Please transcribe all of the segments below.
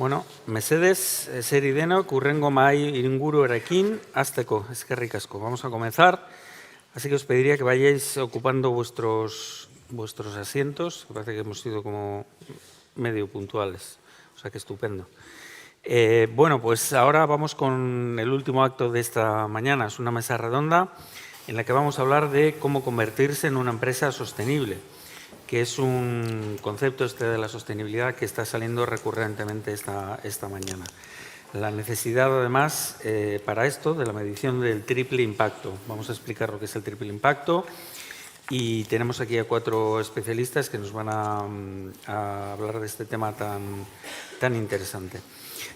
Bueno, mesedez, seri denok, hurrengo mahai inguruarekin hasteko, eskerrik asko. Vamos a comenzar, así que os pediría que vayáis ocupando vuestros asientos. Me parece que hemos sido como medio puntuales, o sea que estupendo. Bueno, pues ahora vamos con el último acto de esta mañana. Es una mesa redonda en la que vamos a hablar de cómo convertirse en una empresa sostenible, que es un concepto de la sostenibilidad que está saliendo recurrentemente esta mañana. La necesidad, además, para esto, de la medición del triple impacto. Vamos a explicar lo que es el triple impacto y tenemos aquí a 4 especialistas que nos van a hablar de este tema tan interesante.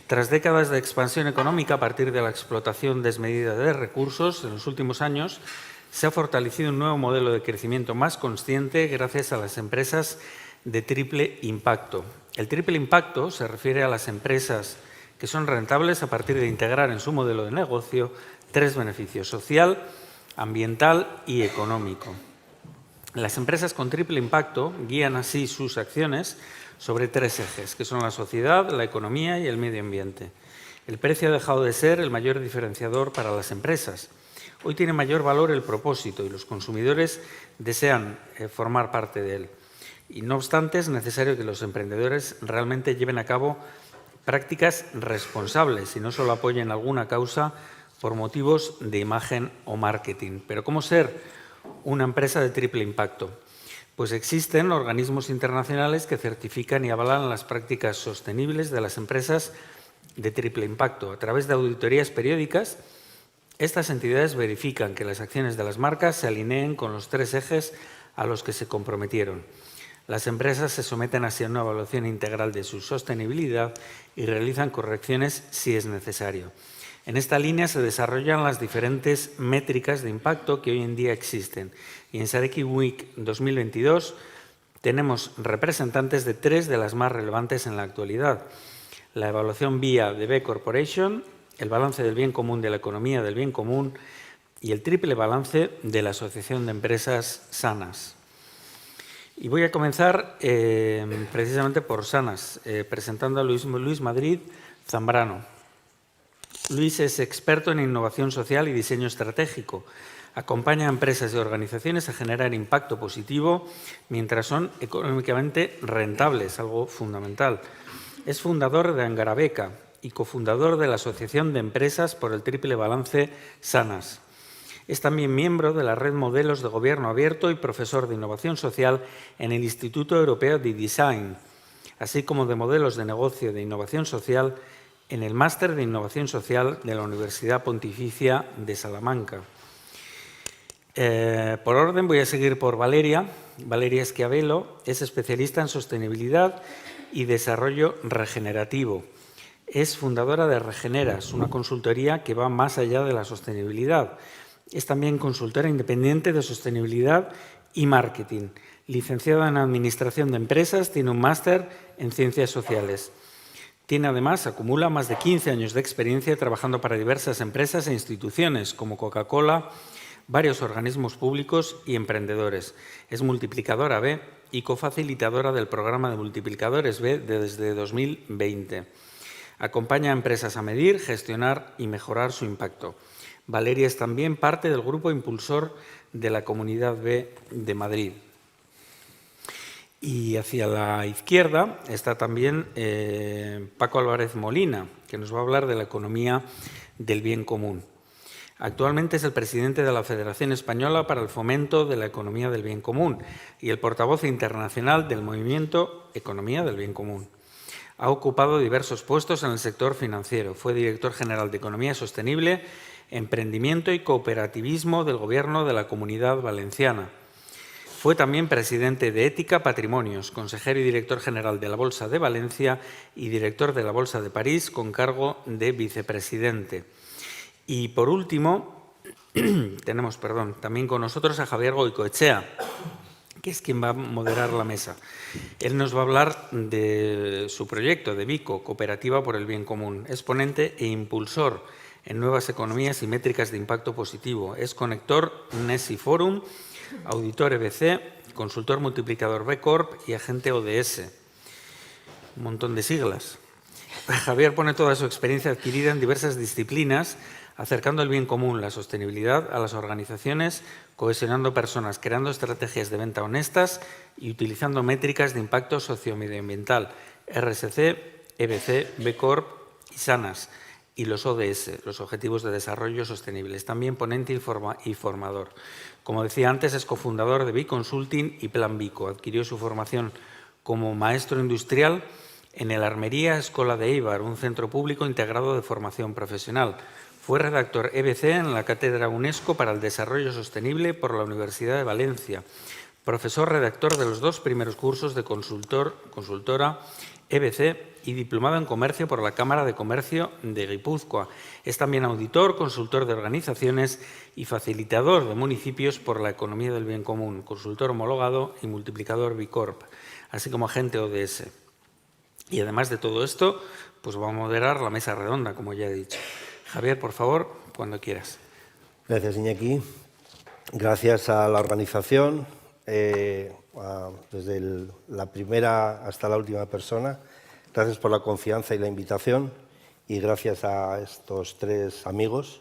Tras décadas de expansión económica a partir de la explotación desmedida de recursos, en los últimos años se ha fortalecido un nuevo modelo de crecimiento más consciente gracias a las empresas de triple impacto. El triple impacto se refiere a las empresas que son rentables a partir de integrar en su modelo de negocio 3 beneficios: social, ambiental y económico. Las empresas con triple impacto guían así sus acciones sobre 3 ejes, que son la sociedad, la economía y el medio ambiente. El precio ha dejado de ser el mayor diferenciador para las empresas. Hoy tiene mayor valor el propósito y los consumidores desean formar parte de él. Y no obstante, es necesario que los emprendedores realmente lleven a cabo prácticas responsables y no solo apoyen alguna causa por motivos de imagen o marketing. Pero ¿cómo ser una empresa de triple impacto? Pues existen organismos internacionales que certifican y avalan las prácticas sostenibles de las empresas de triple impacto. A través de auditorías periódicas, estas entidades verifican que las acciones de las marcas se alineen con los 3 ejes a los que se comprometieron. Las empresas se someten así a una evaluación integral de su sostenibilidad y realizan correcciones si es necesario. En esta línea se desarrollan las diferentes métricas de impacto que hoy en día existen. Y en Sareki Week 2022 tenemos representantes de 3 de las más relevantes en la actualidad: la evaluación vía de B Corporation, el balance del bien común de la economía del bien común y el triple balance de la Asociación de Empresas Sanas. Y voy a comenzar precisamente por Sanas, presentando a Luis Madrid Zambrano. Luis es experto en innovación social y diseño estratégico. Acompaña a empresas y organizaciones a generar impacto positivo mientras son económicamente rentables, algo fundamental. Es fundador de Angarabeca y cofundador de la Asociación de Empresas por el Triple Balance Sanas. Es también miembro de la Red Modelos de Gobierno Abierto y profesor de Innovación Social en el Instituto Europeo de Design, así como de Modelos de Negocio de Innovación Social en el Máster de Innovación Social de la Universidad Pontificia de Salamanca. Por orden voy a seguir por Valeria. Valeria Schiavello es especialista en sostenibilidad y desarrollo regenerativo. Es fundadora de Regeneras, una consultoría que va más allá de la sostenibilidad. Es también consultora independiente de sostenibilidad y marketing. Licenciada en Administración de Empresas, tiene un máster en Ciencias Sociales. Acumula más de 15 años de experiencia trabajando para diversas empresas e instituciones como Coca-Cola, varios organismos públicos y emprendedores. Es multiplicadora B y cofacilitadora del programa de multiplicadores B desde 2020. Acompaña a empresas a medir, gestionar y mejorar su impacto. Valeria es también parte del grupo impulsor de la Comunidad B de Madrid. Y hacia la izquierda está también Paco Álvarez Molina, que nos va a hablar de la economía del bien común. Actualmente es el presidente de la Federación Española para el Fomento de la Economía del Bien Común y el portavoz internacional del movimiento Economía del Bien Común. Ha ocupado diversos puestos en el sector financiero. Fue director general de Economía Sostenible, Emprendimiento y Cooperativismo del Gobierno de la Comunidad Valenciana. Fue también presidente de Ética Patrimonios, consejero y director general de la Bolsa de Valencia y director de la Bolsa de París con cargo de vicepresidente. Y por último, tenemos también con nosotros a Javier Goicoechea, que es quien va a moderar la mesa. Él nos va a hablar de su proyecto de Vico, Cooperativa por el Bien Común. Es ponente e impulsor en nuevas economías y métricas de impacto positivo. Es conector NESI Forum, auditor EBC, consultor multiplicador B Corp y agente ODS. Un montón de siglas. Javier pone toda su experiencia adquirida en diversas disciplinas, acercando el bien común, la sostenibilidad, a las organizaciones, cohesionando personas, creando estrategias de venta honestas y utilizando métricas de impacto sociomedioambiental, RSC, EBC, B Corp y SANAS, y los ODS, los Objetivos de Desarrollo Sostenibles. También ponente y formador. Como decía antes, es cofundador de Biconsulting y Plan Bico. Adquirió su formación como maestro industrial en el Armería Escola de Eibar, un centro público integrado de formación profesional. Fue redactor EBC en la Cátedra UNESCO para el Desarrollo Sostenible por la Universidad de Valencia. Profesor redactor de los 2 primeros cursos de consultora EBC y diplomado en Comercio por la Cámara de Comercio de Guipúzcoa. Es también auditor, consultor de organizaciones y facilitador de municipios por la economía del bien común, consultor homologado y multiplicador B Corp, así como agente ODS. Y además de todo esto, pues va a moderar la mesa redonda, como ya he dicho. Javier, por favor, cuando quieras. Gracias, Iñaki. Gracias a la organización, desde la primera hasta la última persona. Gracias por la confianza y la invitación. Y gracias a estos 3 amigos,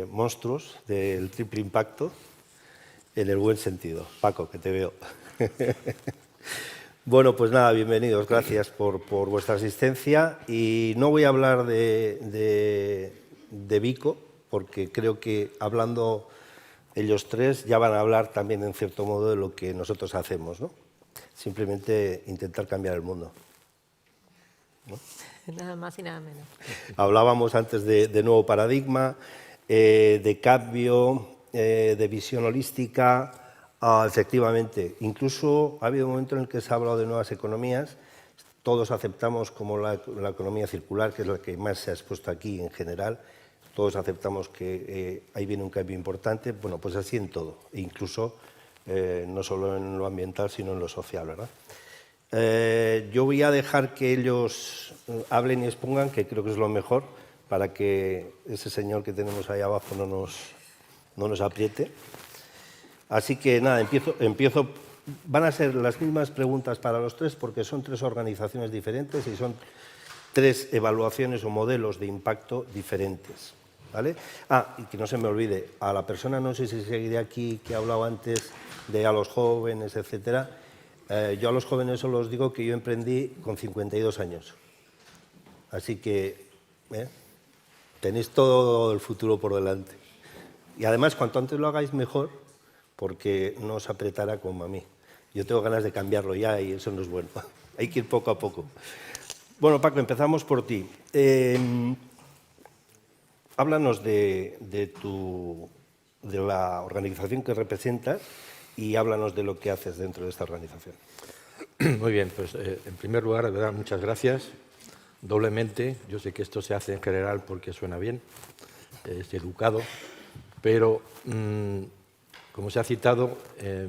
monstruos del triple impacto, en el buen sentido. Paco, que te veo. Bueno, pues nada, bienvenidos. Gracias por vuestra asistencia. Y no voy a hablar de Bico, porque creo que hablando ellos 3 ya van a hablar también en cierto modo de lo que nosotros hacemos, ¿no? Simplemente intentar cambiar el mundo, ¿no? Nada más y nada menos. Hablábamos antes de nuevo paradigma, de cambio, de visión holística. Efectivamente, incluso ha habido un momento en el que se ha hablado de nuevas economías. Todos aceptamos como la economía circular, que es la que más se ha expuesto aquí en general. Todos aceptamos que ahí viene un cambio importante. Bueno, pues así en todo, e incluso no solo en lo ambiental, sino en lo social, ¿verdad? Yo voy a dejar que ellos hablen y expongan, que creo que es lo mejor, para que ese señor que tenemos ahí abajo no nos apriete. Así que nada, empiezo. Van a ser las mismas preguntas para los 3 porque son 3 organizaciones diferentes y son 3 evaluaciones o modelos de impacto diferentes, ¿vale? Y que no se me olvide, a la persona, no sé si seguiré aquí, que ha hablado antes de a los jóvenes, etcétera. Yo a los jóvenes solo os digo que yo emprendí con 52 años. Así que tenéis todo el futuro por delante. Y además, cuanto antes lo hagáis, mejor, porque no os apretará como a mí. Yo tengo ganas de cambiarlo ya y eso no es bueno. Hay que ir poco a poco. Bueno, Paco, empezamos por ti. Háblanos de la organización que representas y háblanos de lo que haces dentro de esta organización. Muy bien, pues en primer lugar, de verdad, muchas gracias. Doblemente, yo sé que esto se hace en general porque suena bien, es educado, pero como se ha citado,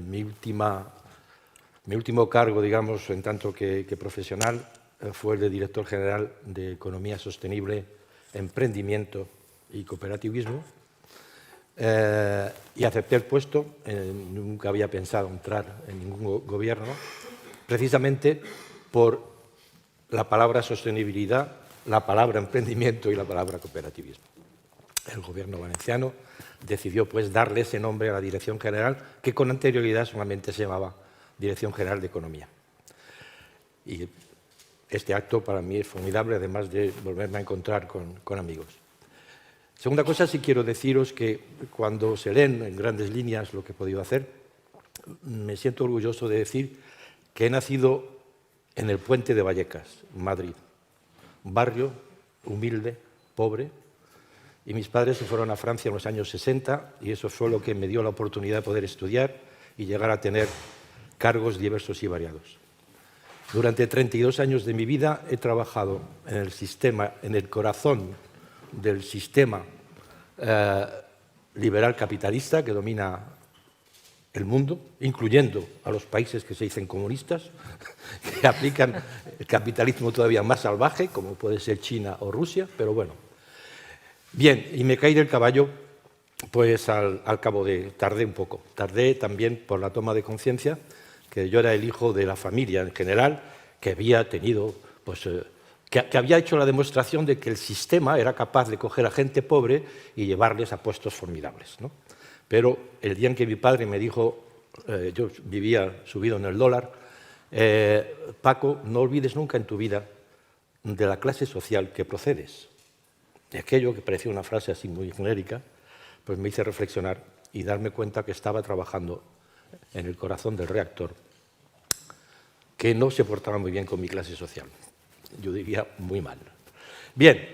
mi último cargo, digamos, en tanto que profesional, fue el de director general de Economía Sostenible, Emprendimiento y Cooperativismo. Y acepté el puesto, nunca había pensado entrar en ningún gobierno, precisamente por la palabra sostenibilidad, la palabra emprendimiento y la palabra cooperativismo. El gobierno valenciano decidió pues darle ese nombre a la Dirección General, que con anterioridad solamente se llamaba Dirección General de Economía. Y este acto para mí es formidable, además de volverme a encontrar con amigos. Segunda cosa, sí quiero deciros que cuando se leen en grandes líneas lo que he podido hacer, me siento orgulloso de decir que he nacido en el Puente de Vallecas, Madrid, un barrio humilde, pobre, y mis padres se fueron a Francia en los años 60 y eso fue lo que me dio la oportunidad de poder estudiar y llegar a tener cargos diversos y variados. Durante 32 años de mi vida he trabajado en el sistema, en el corazón del sistema liberal capitalista que domina el mundo, incluyendo a los países que se dicen comunistas, que aplican el capitalismo todavía más salvaje, como puede ser China o Rusia, pero bueno. Bien, y me caí del caballo, pues al cabo de... Tardé un poco. Tardé también por la toma de conciencia, que yo era el hijo de la familia en general, que había tenido que había hecho la demostración de que el sistema era capaz de coger a gente pobre y llevarles a puestos formidables, ¿no? Pero el día en que mi padre me dijo, yo vivía subido en el dólar, Paco, no olvides nunca en tu vida de la clase social que procedes. Y aquello que parecía una frase así muy genérica, pues me hice reflexionar y darme cuenta que estaba trabajando en el corazón del reactor, que no se portaba muy bien con mi clase social. Yo diría muy mal. Bien,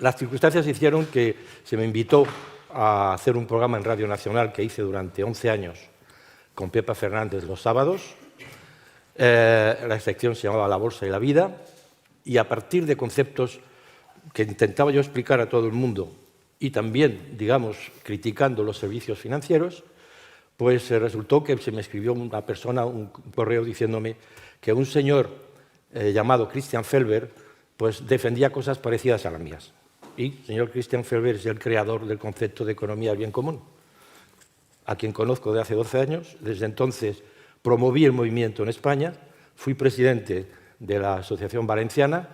las circunstancias hicieron que se me invitó a hacer un programa en Radio Nacional que hice durante 11 años con Pepa Fernández los sábados. La sección se llamaba La Bolsa y la Vida, y a partir de conceptos que intentaba yo explicar a todo el mundo y también, digamos, criticando los servicios financieros, pues resultó que se me escribió una persona un correo diciéndome que un señor llamado Christian Felber pues defendía cosas parecidas a las mías. Y el señor Christian Felber es el creador del concepto de economía del bien común, a quien conozco de hace 12 años. Desde entonces promoví el movimiento en España, fui presidente de la Asociación Valenciana,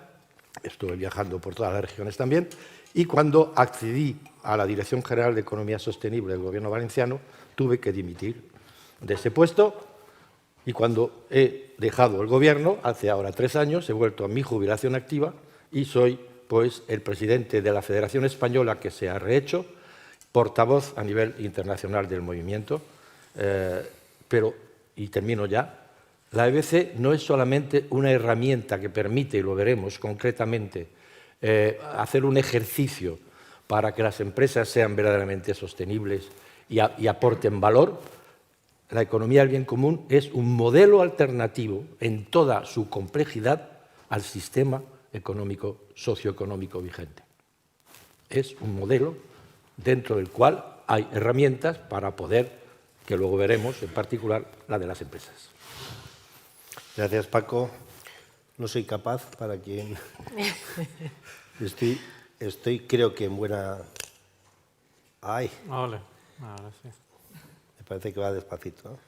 estuve viajando por todas las regiones también, y cuando accedí a la Dirección General de Economía Sostenible del Gobierno valenciano, tuve que dimitir de ese puesto, y cuando he dejado el Gobierno, hace ahora 3 años, he vuelto a mi jubilación activa y soy pues, el presidente de la Federación Española, que se ha rehecho, portavoz a nivel internacional del movimiento, pero, y termino ya, la EBC no es solamente una herramienta que permite, y lo veremos concretamente, hacer un ejercicio para que las empresas sean verdaderamente sostenibles y aporten valor. La economía del bien común es un modelo alternativo en toda su complejidad al sistema económico, socioeconómico vigente. Es un modelo dentro del cual hay herramientas para poder, que luego veremos, en particular la de las empresas. Gracias, Paco. No soy capaz, para quien... Estoy creo que en buena... ¡Ay! Vale, ahora sí. Me parece que va despacito, ¿no?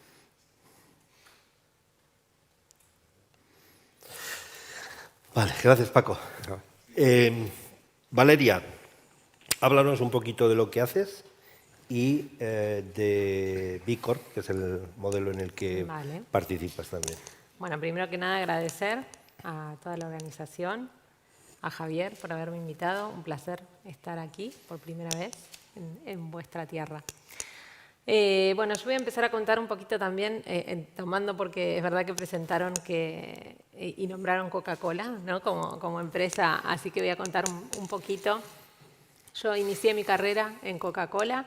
Vale, gracias, Paco. Valeria, háblanos un poquito de lo que haces y de B Corp, que es el modelo en el que Vale. participas también. Bueno, primero que nada agradecer a toda la organización, a Javier por haberme invitado. Un placer estar aquí por primera vez en vuestra tierra. Bueno, yo voy a empezar a contar un poquito también, tomando porque es verdad que presentaron y nombraron Coca-Cola, ¿no? como empresa, así que voy a contar un poquito. Yo inicié mi carrera en Coca-Cola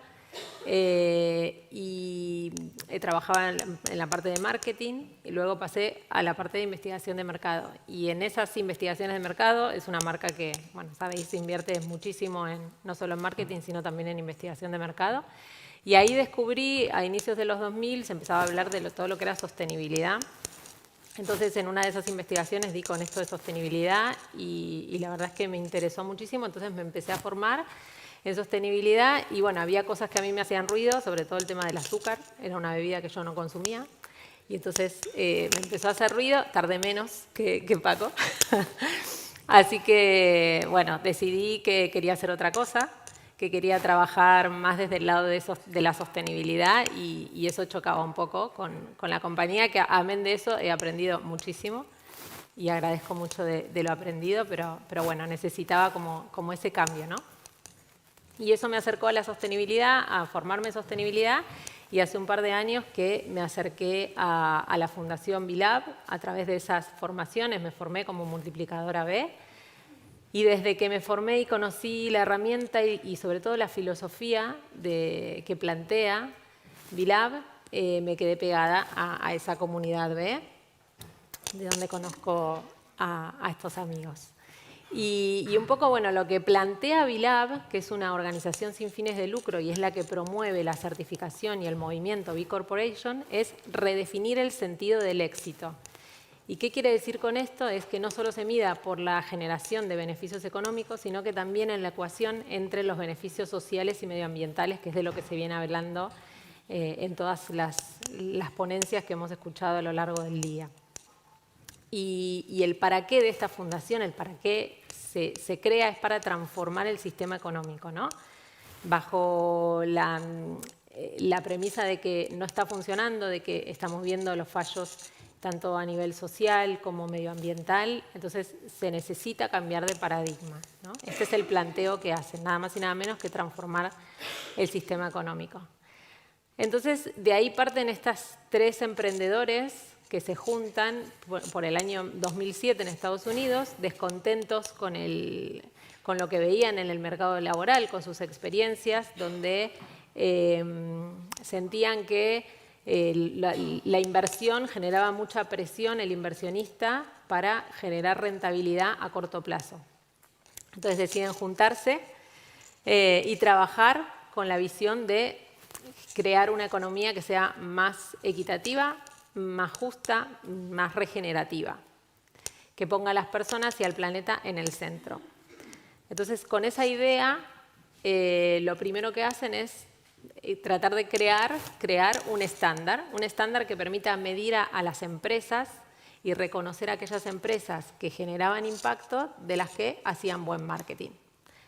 y trabajaba en la parte de marketing y luego pasé a la parte de investigación de mercado. Y en esas investigaciones de mercado es una marca que, bueno, sabéis, se invierte muchísimo no solo en marketing, sino también en investigación de mercado. Y ahí descubrí, a inicios de los 2000, se empezaba a hablar de todo lo que era sostenibilidad. Entonces, en una de esas investigaciones di con esto de sostenibilidad y la verdad es que me interesó muchísimo, entonces me empecé a formar en sostenibilidad y bueno, había cosas que a mí me hacían ruido, sobre todo el tema del azúcar, era una bebida que yo no consumía y entonces me empezó a hacer ruido, tardé menos que Paco. Así que, bueno, decidí que quería hacer otra cosa, que quería trabajar más desde el lado de la sostenibilidad y eso chocaba un poco con la compañía, que amén de eso he aprendido muchísimo y agradezco mucho de lo aprendido, pero bueno, necesitaba como ese cambio, ¿no? Y eso me acercó a la sostenibilidad, a formarme en sostenibilidad y hace un par de años que me acerqué a la Fundación B-Lab. A través de esas formaciones me formé como multiplicadora B. Y desde que me formé y conocí la herramienta y sobre todo la filosofía que plantea B-Lab, me quedé pegada a esa comunidad B, de donde conozco a estos amigos. Y un poco, bueno, lo que plantea B-Lab, que es una organización sin fines de lucro y es la que promueve la certificación y el movimiento B Corporation, es redefinir el sentido del éxito. ¿Y qué quiere decir con esto? Es que no solo se mida por la generación de beneficios económicos, sino que también en la ecuación entre los beneficios sociales y medioambientales, que es de lo que se viene hablando en todas las ponencias que hemos escuchado a lo largo del día. Y el para qué de esta fundación, el para qué se crea es para transformar el sistema económico, ¿no? Bajo la premisa de que no está funcionando, de que estamos viendo los fallos tanto a nivel social como medioambiental, entonces se necesita cambiar de paradigma, ¿no? Este es el planteo que hacen, nada más y nada menos que transformar el sistema económico. Entonces, de ahí parten estas 3 emprendedores que se juntan por el año 2007 en Estados Unidos, descontentos con lo que veían en el mercado laboral, con sus experiencias, donde sentían que la inversión generaba mucha presión, el inversionista, para generar rentabilidad a corto plazo. Entonces deciden juntarse y trabajar con la visión de crear una economía que sea más equitativa, más justa, más regenerativa, que ponga a las personas y al planeta en el centro. Entonces, con esa idea, lo primero que hacen es tratar de crear un estándar que permita medir a las empresas y reconocer a aquellas empresas que generaban impacto de las que hacían buen marketing.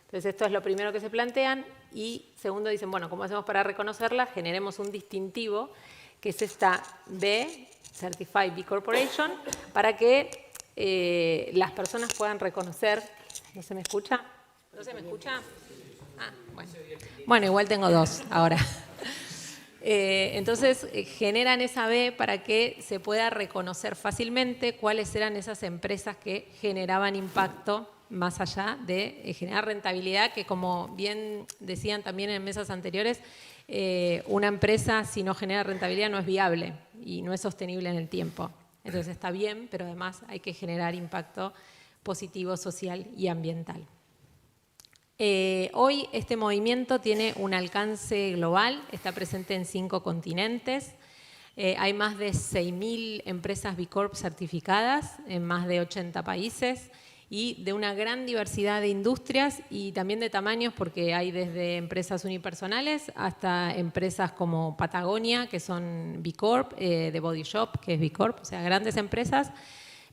Entonces, esto es lo primero que se plantean y segundo dicen, bueno, ¿cómo hacemos para reconocerla? Generemos un distintivo que es esta B, Certified B Corporation, para que las personas puedan reconocer. ¿No se me escucha? ¿No se me escucha? Ah, bueno. Bueno, igual tengo 2 ahora. Entonces, generan esa B para que se pueda reconocer fácilmente cuáles eran esas empresas que generaban impacto más allá de generar rentabilidad, que como bien decían también en mesas anteriores, una empresa si no genera rentabilidad no es viable y no es sostenible en el tiempo. Entonces está bien, pero además hay que generar impacto positivo, social y ambiental. Hoy este movimiento tiene un alcance global, está presente en 5 continentes. Hay más de 6.000 empresas B Corp certificadas en más de 80 países y de una gran diversidad de industrias y también de tamaños, porque hay desde empresas unipersonales hasta empresas como Patagonia, que son B Corp, The Body Shop, que es B Corp, o sea, grandes empresas,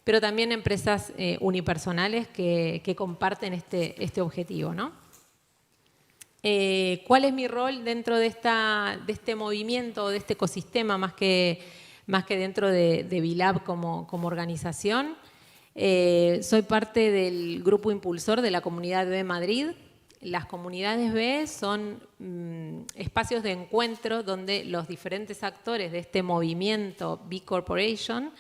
pero también empresas unipersonales que comparten este objetivo, ¿no? ¿Cuál es mi rol dentro de este movimiento, de este ecosistema, más que dentro de B-Lab como organización? Soy parte del grupo impulsor de la Comunidad B Madrid. Las comunidades B son espacios de encuentro donde los diferentes actores de este movimiento B Corporation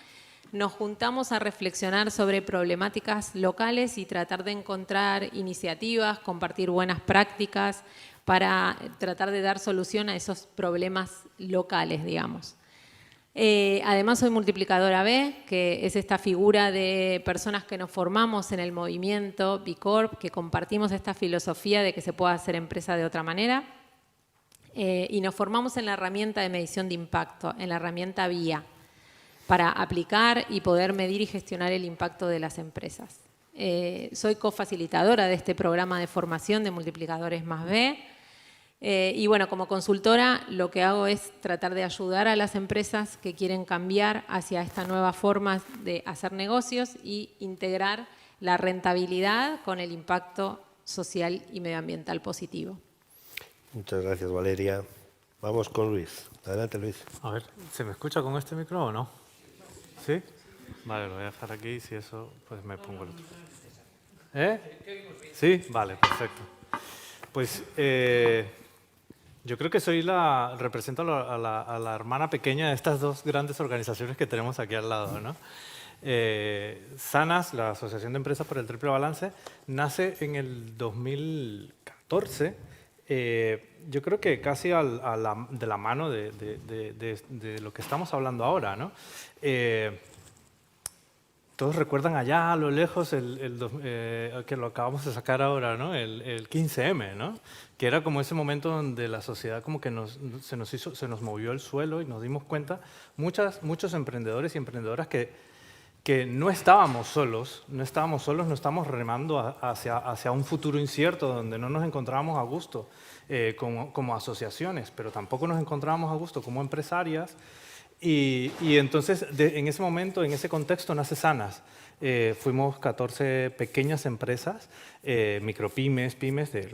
nos juntamos a reflexionar sobre problemáticas locales y tratar de encontrar iniciativas, compartir buenas prácticas para tratar de dar solución a esos problemas locales, digamos. Además soy multiplicadora B, que es esta figura de personas que nos formamos en el movimiento B Corp, que compartimos esta filosofía de que se puede hacer empresa de otra manera, y nos formamos en la herramienta de medición de impacto, en la herramienta VIA, para aplicar y poder medir y gestionar el impacto de las empresas. Soy cofacilitadora de este programa de formación de multiplicadores más B. Y bueno, como consultora lo que hago es tratar de ayudar a las empresas que quieren cambiar hacia esta nueva forma de hacer negocios y integrar la rentabilidad con el impacto social y medioambiental positivo. Muchas gracias, Valeria. Vamos con Luis. Adelante, Luis. A ver, ¿se me escucha con este micro o no? ¿Sí? Vale, lo voy a dejar aquí, si eso, pues me pongo el otro. ¿Sí? Vale, perfecto. Pues yo creo que represento a la hermana pequeña de estas 2 grandes organizaciones que tenemos aquí al lado, ¿no? SANAS, la Asociación de Empresas por el Triple Balance, nace en el 2014, yo creo que casi de la mano de lo que estamos hablando ahora, ¿no? Todos recuerdan allá a lo lejos que lo acabamos de sacar ahora, ¿no? El 15M, ¿no? Que era como ese momento donde la sociedad como que se nos movió el suelo y nos dimos cuenta, muchos emprendedores y emprendedoras que no estábamos solos, no estamos remando hacia un futuro incierto donde no nos encontrábamos a gusto como asociaciones, pero tampoco nos encontrábamos a gusto como empresarias. Y entonces, en ese momento, en ese contexto, nace Sanas. Fuimos 14 pequeñas empresas, micropymes, pymes, de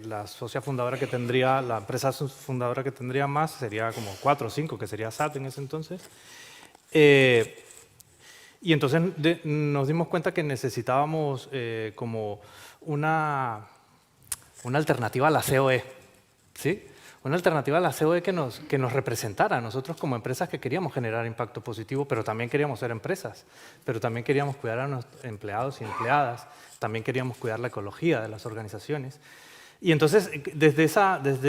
la socia fundadora que tendría, la empresa fundadora que tendría más sería como 4 o 5, que sería SAT en ese entonces. Y entonces nos dimos cuenta que necesitábamos como una alternativa a la COE, ¿sí? Una alternativa a la COE que nos representara a nosotros como empresas que queríamos generar impacto positivo, pero también queríamos ser empresas, pero también queríamos cuidar a nuestros empleados y empleadas, también queríamos cuidar la ecología de las organizaciones. Y entonces, desde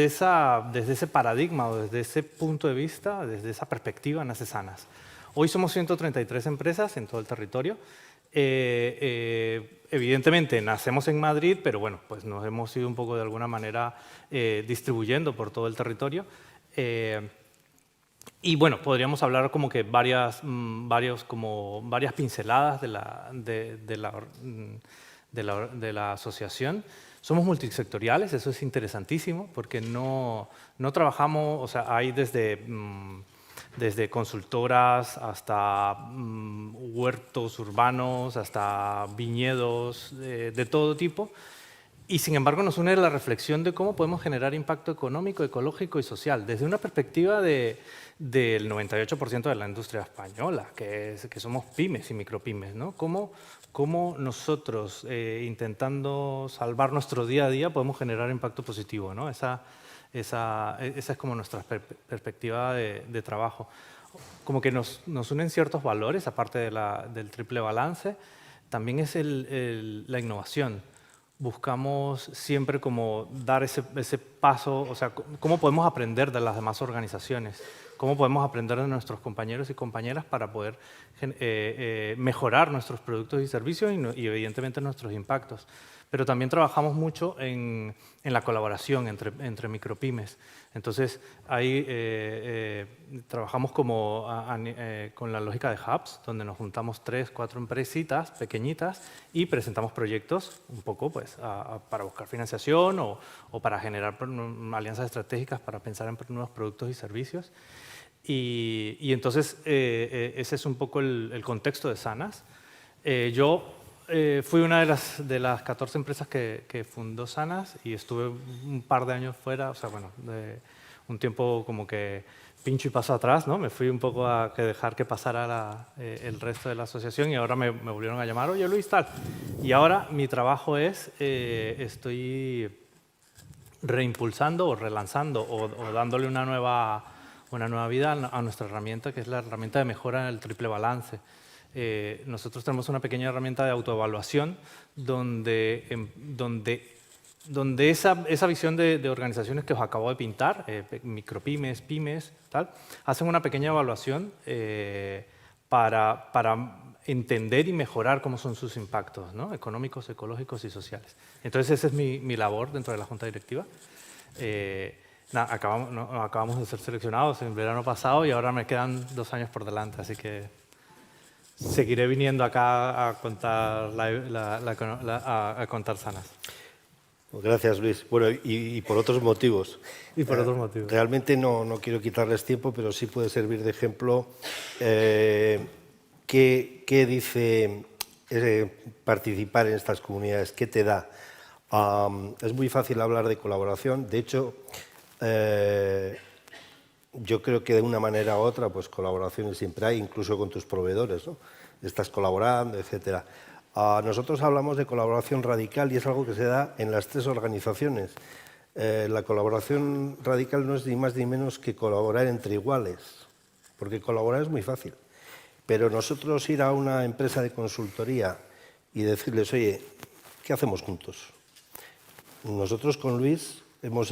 ese paradigma o desde ese punto de vista, desde esa perspectiva, nace Sanas. Hoy somos 133 empresas en todo el territorio. Evidentemente nacemos en Madrid, pero bueno, pues nos hemos ido un poco de alguna manera distribuyendo por todo el territorio. Y bueno, podríamos hablar como que varias pinceladas de la asociación. Somos multisectoriales, eso es interesantísimo, porque no trabajamos, o sea, hay desde consultoras hasta huertos urbanos, hasta viñedos de todo tipo. Y sin embargo nos une la reflexión de cómo podemos generar impacto económico, ecológico y social, desde una perspectiva del 98% de la industria española, que somos pymes y micropymes, ¿no? Cómo nosotros, intentando salvar nuestro día a día, podemos generar impacto positivo, ¿no? Esa es como nuestra perspectiva de trabajo. Como que nos unen ciertos valores, aparte del triple balance, también es la innovación. Buscamos siempre como dar ese paso, o sea, cómo podemos aprender de las demás organizaciones, cómo podemos aprender de nuestros compañeros y compañeras para poder mejorar nuestros productos y servicios y evidentemente nuestros impactos. Pero también trabajamos mucho en la colaboración entre micropymes. Entonces, ahí trabajamos con la lógica de hubs, donde nos juntamos 3, 4 empresitas pequeñitas y presentamos proyectos un poco pues, para buscar financiación o para generar alianzas estratégicas para pensar en nuevos productos y servicios. Y entonces, ese es un poco el contexto de Sanas. Yo fui una de las 14 empresas que fundó Sanas y estuve un par de años fuera, o sea, bueno, un tiempo como que pincho y paso atrás, ¿no? Me fui un poco a dejar que pasara el resto de la asociación y ahora me volvieron a llamar, oye Luis, tal. Y ahora mi trabajo es, estoy reimpulsando o relanzando o dándole una nueva vida a nuestra herramienta, que es la herramienta de mejora del triple balance. Nosotros tenemos una pequeña herramienta de autoevaluación donde esa visión de organizaciones que os acabo de pintar, micropymes, pymes, tal, hacen una pequeña evaluación para entender y mejorar cómo son sus impactos, ¿no? Económicos, ecológicos y sociales. Entonces, esa es mi labor dentro de la Junta Directiva. Acabamos de ser seleccionados en verano pasado y ahora me quedan 2 años por delante, así que seguiré viniendo acá a contar, a contar Sanas. Gracias, Luis. Bueno, y por otros motivos. Y por otros motivos. Realmente no quiero quitarles tiempo, pero sí puede servir de ejemplo qué dice participar en estas comunidades, qué te da. Es muy fácil hablar de colaboración. De hecho, yo creo que de una manera u otra, pues colaboraciones siempre hay, incluso con tus proveedores, ¿no? Estás colaborando, etcétera. Nosotros hablamos de colaboración radical y es algo que se da en las 3 organizaciones. La colaboración radical no es ni más ni menos que colaborar entre iguales, porque colaborar es muy fácil. Pero nosotros ir a una empresa de consultoría y decirles, oye, ¿qué hacemos juntos? Nosotros con Luis hemos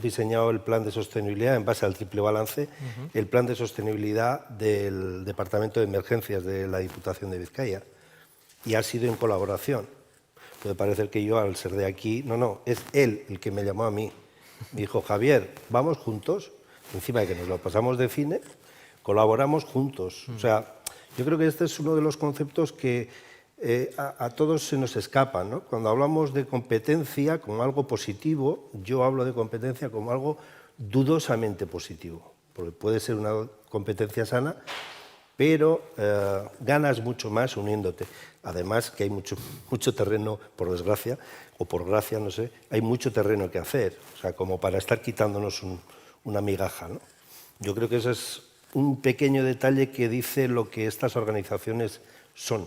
diseñado el plan de sostenibilidad en base al triple balance, el plan de sostenibilidad del Departamento de Emergencias de la Diputación de Vizcaya. Y ha sido en colaboración. Puede parecer que yo, al ser de aquí, no, es él el que me llamó a mí. Me dijo, Javier, vamos juntos, encima de que nos lo pasamos de cine, colaboramos juntos. O sea, yo creo que este es uno de los conceptos que a todos se nos escapan, ¿no? Cuando hablamos de competencia como algo positivo, yo hablo de competencia como algo dudosamente positivo. porque puede ser una competencia sana, pero ganas mucho más uniéndote. Además que hay mucho terreno, por desgracia, o por gracia, no sé, hay mucho terreno que hacer, o sea, como para estar quitándonos una migaja, ¿no? Yo creo que eso es un pequeño detalle que dice lo que estas organizaciones son.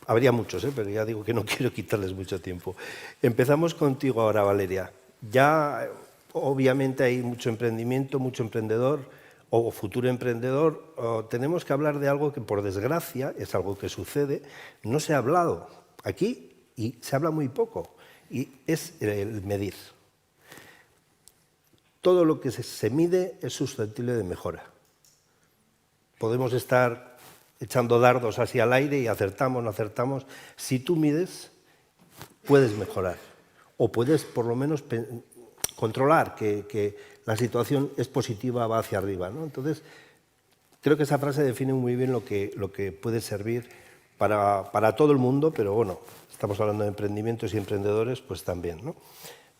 Habría muchos, pero ya digo que no quiero quitarles mucho tiempo. Empezamos contigo ahora, Valeria. Ya, obviamente, hay mucho emprendimiento, mucho emprendedor o futuro emprendedor. Tenemos que hablar de algo que, por desgracia, es algo que sucede, no se ha hablado aquí y se habla muy poco, y es el medir. Todo lo que se mide es susceptible de mejora. Podemos estar echando dardos así al aire y acertamos, no acertamos. Si tú mides, puedes mejorar o puedes por lo menos controlar que la situación es positiva, va hacia arriba, ¿no? Entonces, creo que esa frase define muy bien lo que puede servir para todo el mundo, pero bueno, estamos hablando de emprendimientos y emprendedores, pues también, ¿no?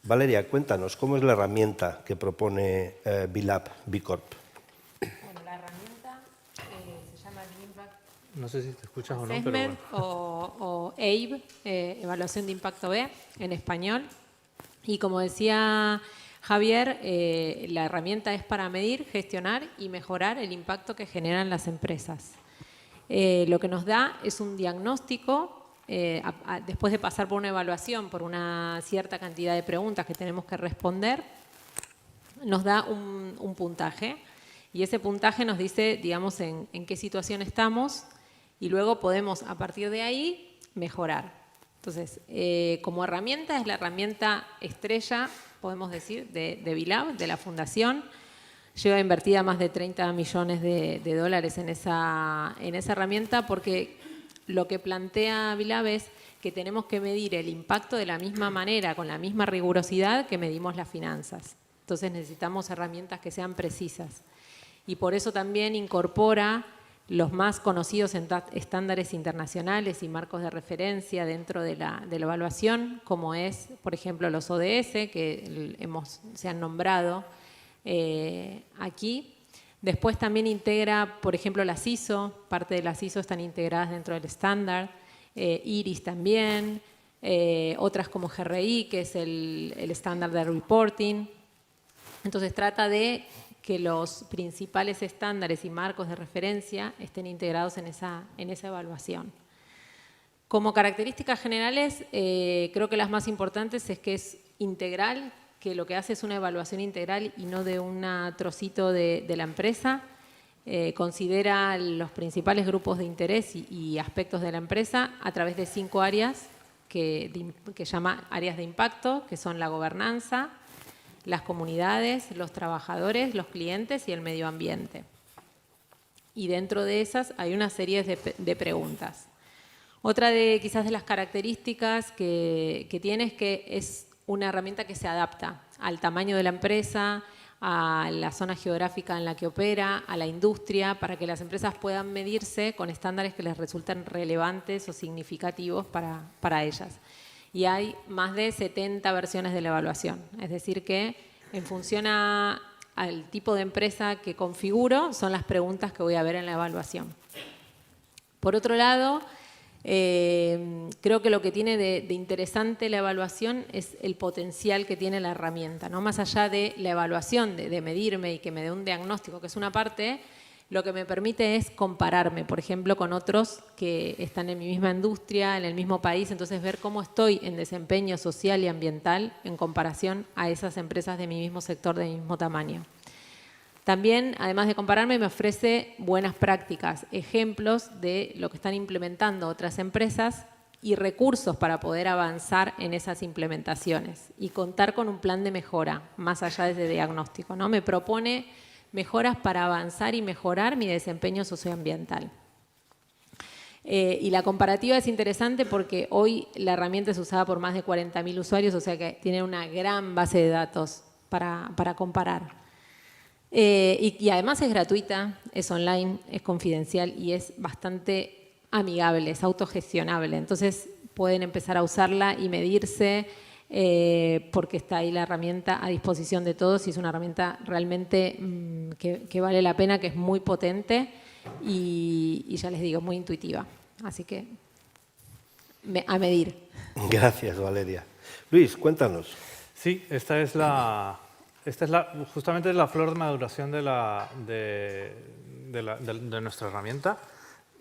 Valeria, cuéntanos, ¿cómo es la herramienta que propone B-Lab, B Corp? Bueno, la herramienta se llama The Impact No sé si te escuchas o no, pero Assessment bueno. o EIB, Evaluación de Impacto B, en español. Y como decía Javier, la herramienta es para medir, gestionar y mejorar el impacto que generan las empresas. Lo que nos da es un diagnóstico, después de pasar por una evaluación, por una cierta cantidad de preguntas que tenemos que responder, nos da un puntaje. Y ese puntaje nos dice, digamos, en qué situación estamos, y luego podemos, a partir de ahí, mejorar. Entonces, como herramienta, es la herramienta estrella, podemos decir, de B-Lab, de la fundación. Lleva invertida más de 30 millones de dólares en esa herramienta, porque lo que plantea B-Lab es que tenemos que medir el impacto de la misma manera, con la misma rigurosidad que medimos las finanzas. Entonces necesitamos herramientas que sean precisas. Y por eso también incorpora los más conocidos estándares internacionales y marcos de referencia dentro de la evaluación, como es, por ejemplo, los ODS, que se han nombrado aquí. Después también integra, por ejemplo, las ISO, parte de las ISO están integradas dentro del estándar, IRIS también, otras como GRI, que es el estándar de reporting. Entonces trata de que los principales estándares y marcos de referencia estén integrados en esa evaluación. Como características generales, creo que las más importantes es que es integral, que lo que hace es una evaluación integral y no de un trocito de la empresa. Considera los principales grupos de interés y aspectos de la empresa a través de 5 áreas que llama áreas de impacto, que son la gobernanza, las comunidades, los trabajadores, los clientes y el medio ambiente. Y dentro de esas hay una serie de preguntas. Otra quizás de las características que tiene es que es una herramienta que se adapta al tamaño de la empresa, a la zona geográfica en la que opera, a la industria, para que las empresas puedan medirse con estándares que les resulten relevantes o significativos para ellas. Y hay más de 70 versiones de la evaluación. Es decir que en función al tipo de empresa que configuro, son las preguntas que voy a ver en la evaluación. Por otro lado, creo que lo que tiene de interesante la evaluación es el potencial que tiene la herramienta, ¿no? Más allá de la evaluación, de medirme y que me dé un diagnóstico, que es una parte, lo que me permite es compararme, por ejemplo, con otros que están en mi misma industria, en el mismo país, entonces ver cómo estoy en desempeño social y ambiental en comparación a esas empresas de mi mismo sector, de mi mismo tamaño. También, además de compararme, me ofrece buenas prácticas, ejemplos de lo que están implementando otras empresas y recursos para poder avanzar en esas implementaciones y contar con un plan de mejora, más allá de ese diagnóstico, ¿no? Me propone mejoras para avanzar y mejorar mi desempeño socioambiental. Y la comparativa es interesante porque hoy la herramienta es usada por más de 40.000 usuarios, o sea que tiene una gran base de datos para comparar. Y además es gratuita, es online, es confidencial y es bastante amigable, es autogestionable. Entonces pueden empezar a usarla y medirse porque está ahí la herramienta a disposición de todos y es una herramienta realmente que vale la pena, que es muy potente y ya les digo, muy intuitiva. Así que a medir. Gracias, Valeria. Luis, cuéntanos. Sí, esta es justamente la flor de maduración de nuestra herramienta.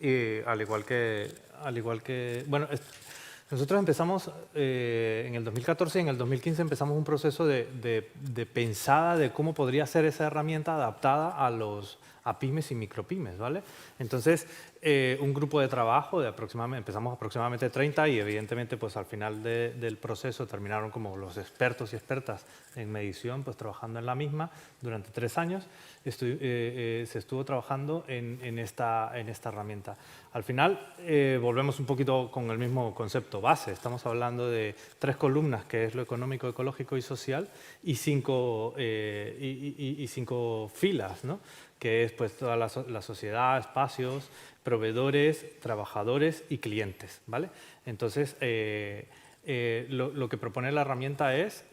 Y al igual que bueno, nosotros empezamos en el 2014 y en el 2015 empezamos un proceso de pensada de cómo podría ser esa herramienta adaptada a pymes y micropymes, ¿vale? Entonces, un grupo de trabajo empezamos aproximadamente 30 y evidentemente pues al final del proceso terminaron como los expertos y expertas en medición, pues trabajando en la misma durante 3 años. Se estuvo trabajando en esta herramienta. Al final volvemos un poquito con el mismo concepto base. Estamos hablando de 3 columnas, que es lo económico, ecológico y social, y 5 filas, ¿no? Que es pues toda la sociedad, espacios, proveedores, trabajadores y clientes, ¿vale? Entonces, lo que propone la herramienta es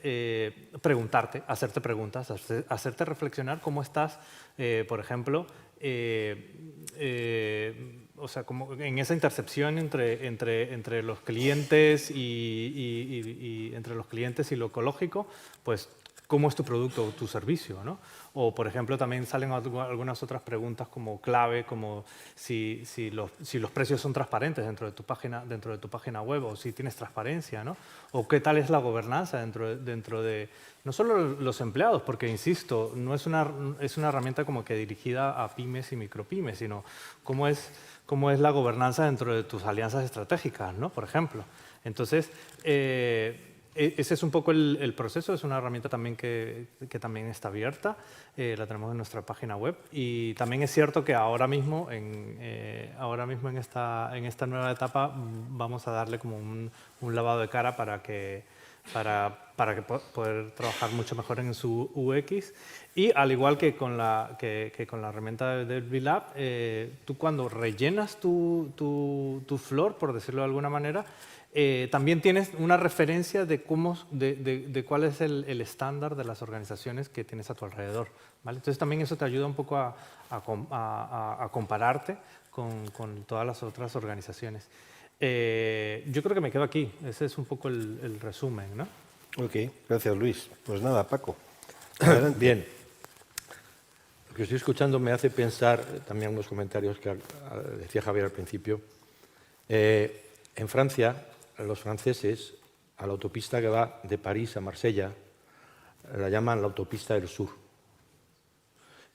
preguntarte, hacerte preguntas, hacerte reflexionar cómo estás, por ejemplo, o sea, como en esa intercepción entre los clientes y entre los clientes y lo ecológico, pues cómo es tu producto o tu servicio, ¿no? O, por ejemplo, también salen algunas otras preguntas como clave, como si los precios son transparentes dentro de tu página web, o si tienes transparencia, ¿no? O qué tal es la gobernanza dentro de no solo los empleados, porque, insisto, no es una herramienta como que dirigida a pymes y micropymes, sino cómo es la gobernanza dentro de tus alianzas estratégicas, ¿no? Por ejemplo. Entonces, ese es un poco el proceso. Es una herramienta también que también está abierta, la tenemos en nuestra página web, y también es cierto que ahora mismo en esta nueva etapa vamos a darle como un lavado de cara para que poder trabajar mucho mejor en su UX. Y al igual que con la herramienta de VLab, tú cuando rellenas tu flor, por decirlo de alguna manera, también tienes una referencia de cuál es el estándar de las organizaciones que tienes a tu alrededor, ¿vale? Entonces también eso te ayuda un poco a compararte con todas las otras organizaciones. Yo creo que me quedo aquí. Ese es un poco el resumen, ¿no? Ok, gracias, Luis. Pues nada, Paco. Adelante. Bien. Lo que estoy escuchando me hace pensar también unos comentarios que decía Javier al principio. En Francia, los franceses, a la autopista que va de París a Marsella, la llaman la autopista del sur.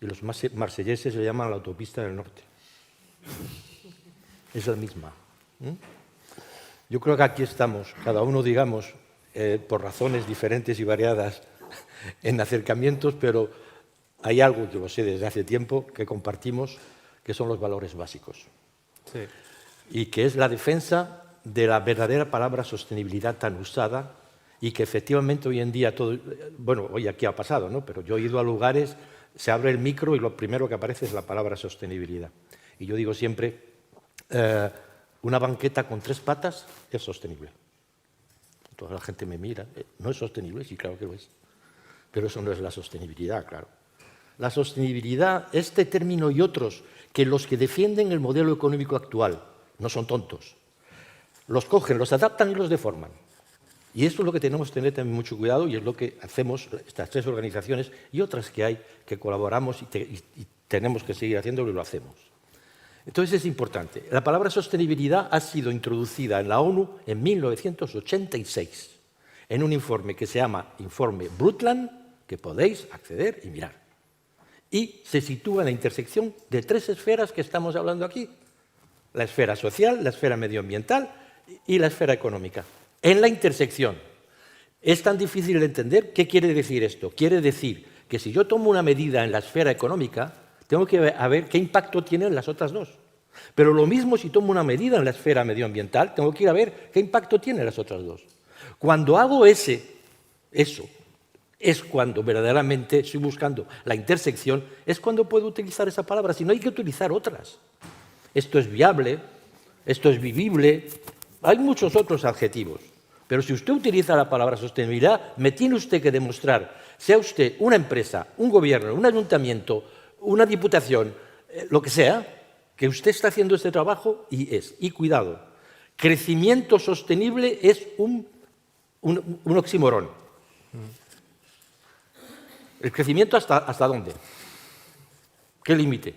Y los marselleses le llaman la autopista del norte. Es la misma. Yo creo que aquí estamos, cada uno, digamos, por razones diferentes y variadas, en acercamientos, pero hay algo que lo sé desde hace tiempo, que compartimos, que son los valores básicos. Sí. Y que es la defensa de la verdadera palabra sostenibilidad tan usada, y que efectivamente hoy en día bueno, hoy aquí ha pasado, ¿no? Pero yo he ido a lugares, se abre el micro y lo primero que aparece es la palabra sostenibilidad. Y yo digo siempre, una banqueta con 3 patas es sostenible. Toda la gente me mira, ¿no es sostenible? Sí, claro que lo es. Pero eso no es la sostenibilidad, claro. La sostenibilidad, este término y otros, que los que defienden el modelo económico actual no son tontos, los cogen, los adaptan y los deforman. Y esto es lo que tenemos que tener también mucho cuidado, y es lo que hacemos estas 3 organizaciones y otras que hay, que colaboramos y tenemos que seguir haciéndolo, y lo hacemos. Entonces es importante. La palabra sostenibilidad ha sido introducida en la ONU en 1986, en un informe que se llama Informe Brundtland, que podéis acceder y mirar. Y se sitúa en la intersección de 3 esferas que estamos hablando aquí: la esfera social, la esfera medioambiental y la esfera económica. En la intersección. Es tan difícil de entender. ¿Qué quiere decir esto? Quiere decir que si yo tomo una medida en la esfera económica, tengo que ver qué impacto tienen las otras 2. Pero lo mismo si tomo una medida en la esfera medioambiental, tengo que ir a ver qué impacto tienen las otras 2. Cuando hago eso, es cuando verdaderamente estoy buscando la intersección, es cuando puedo utilizar esa palabra, si no hay que utilizar otras. Esto es viable, esto es vivible, hay muchos otros adjetivos, Pero si usted utiliza la palabra sostenibilidad, me tiene usted que demostrar, sea usted una empresa, un gobierno, un ayuntamiento, una diputación, lo que sea, que usted está haciendo este trabajo y cuidado, crecimiento sostenible es un oxímoron. ¿El crecimiento hasta dónde? ¿Qué límite?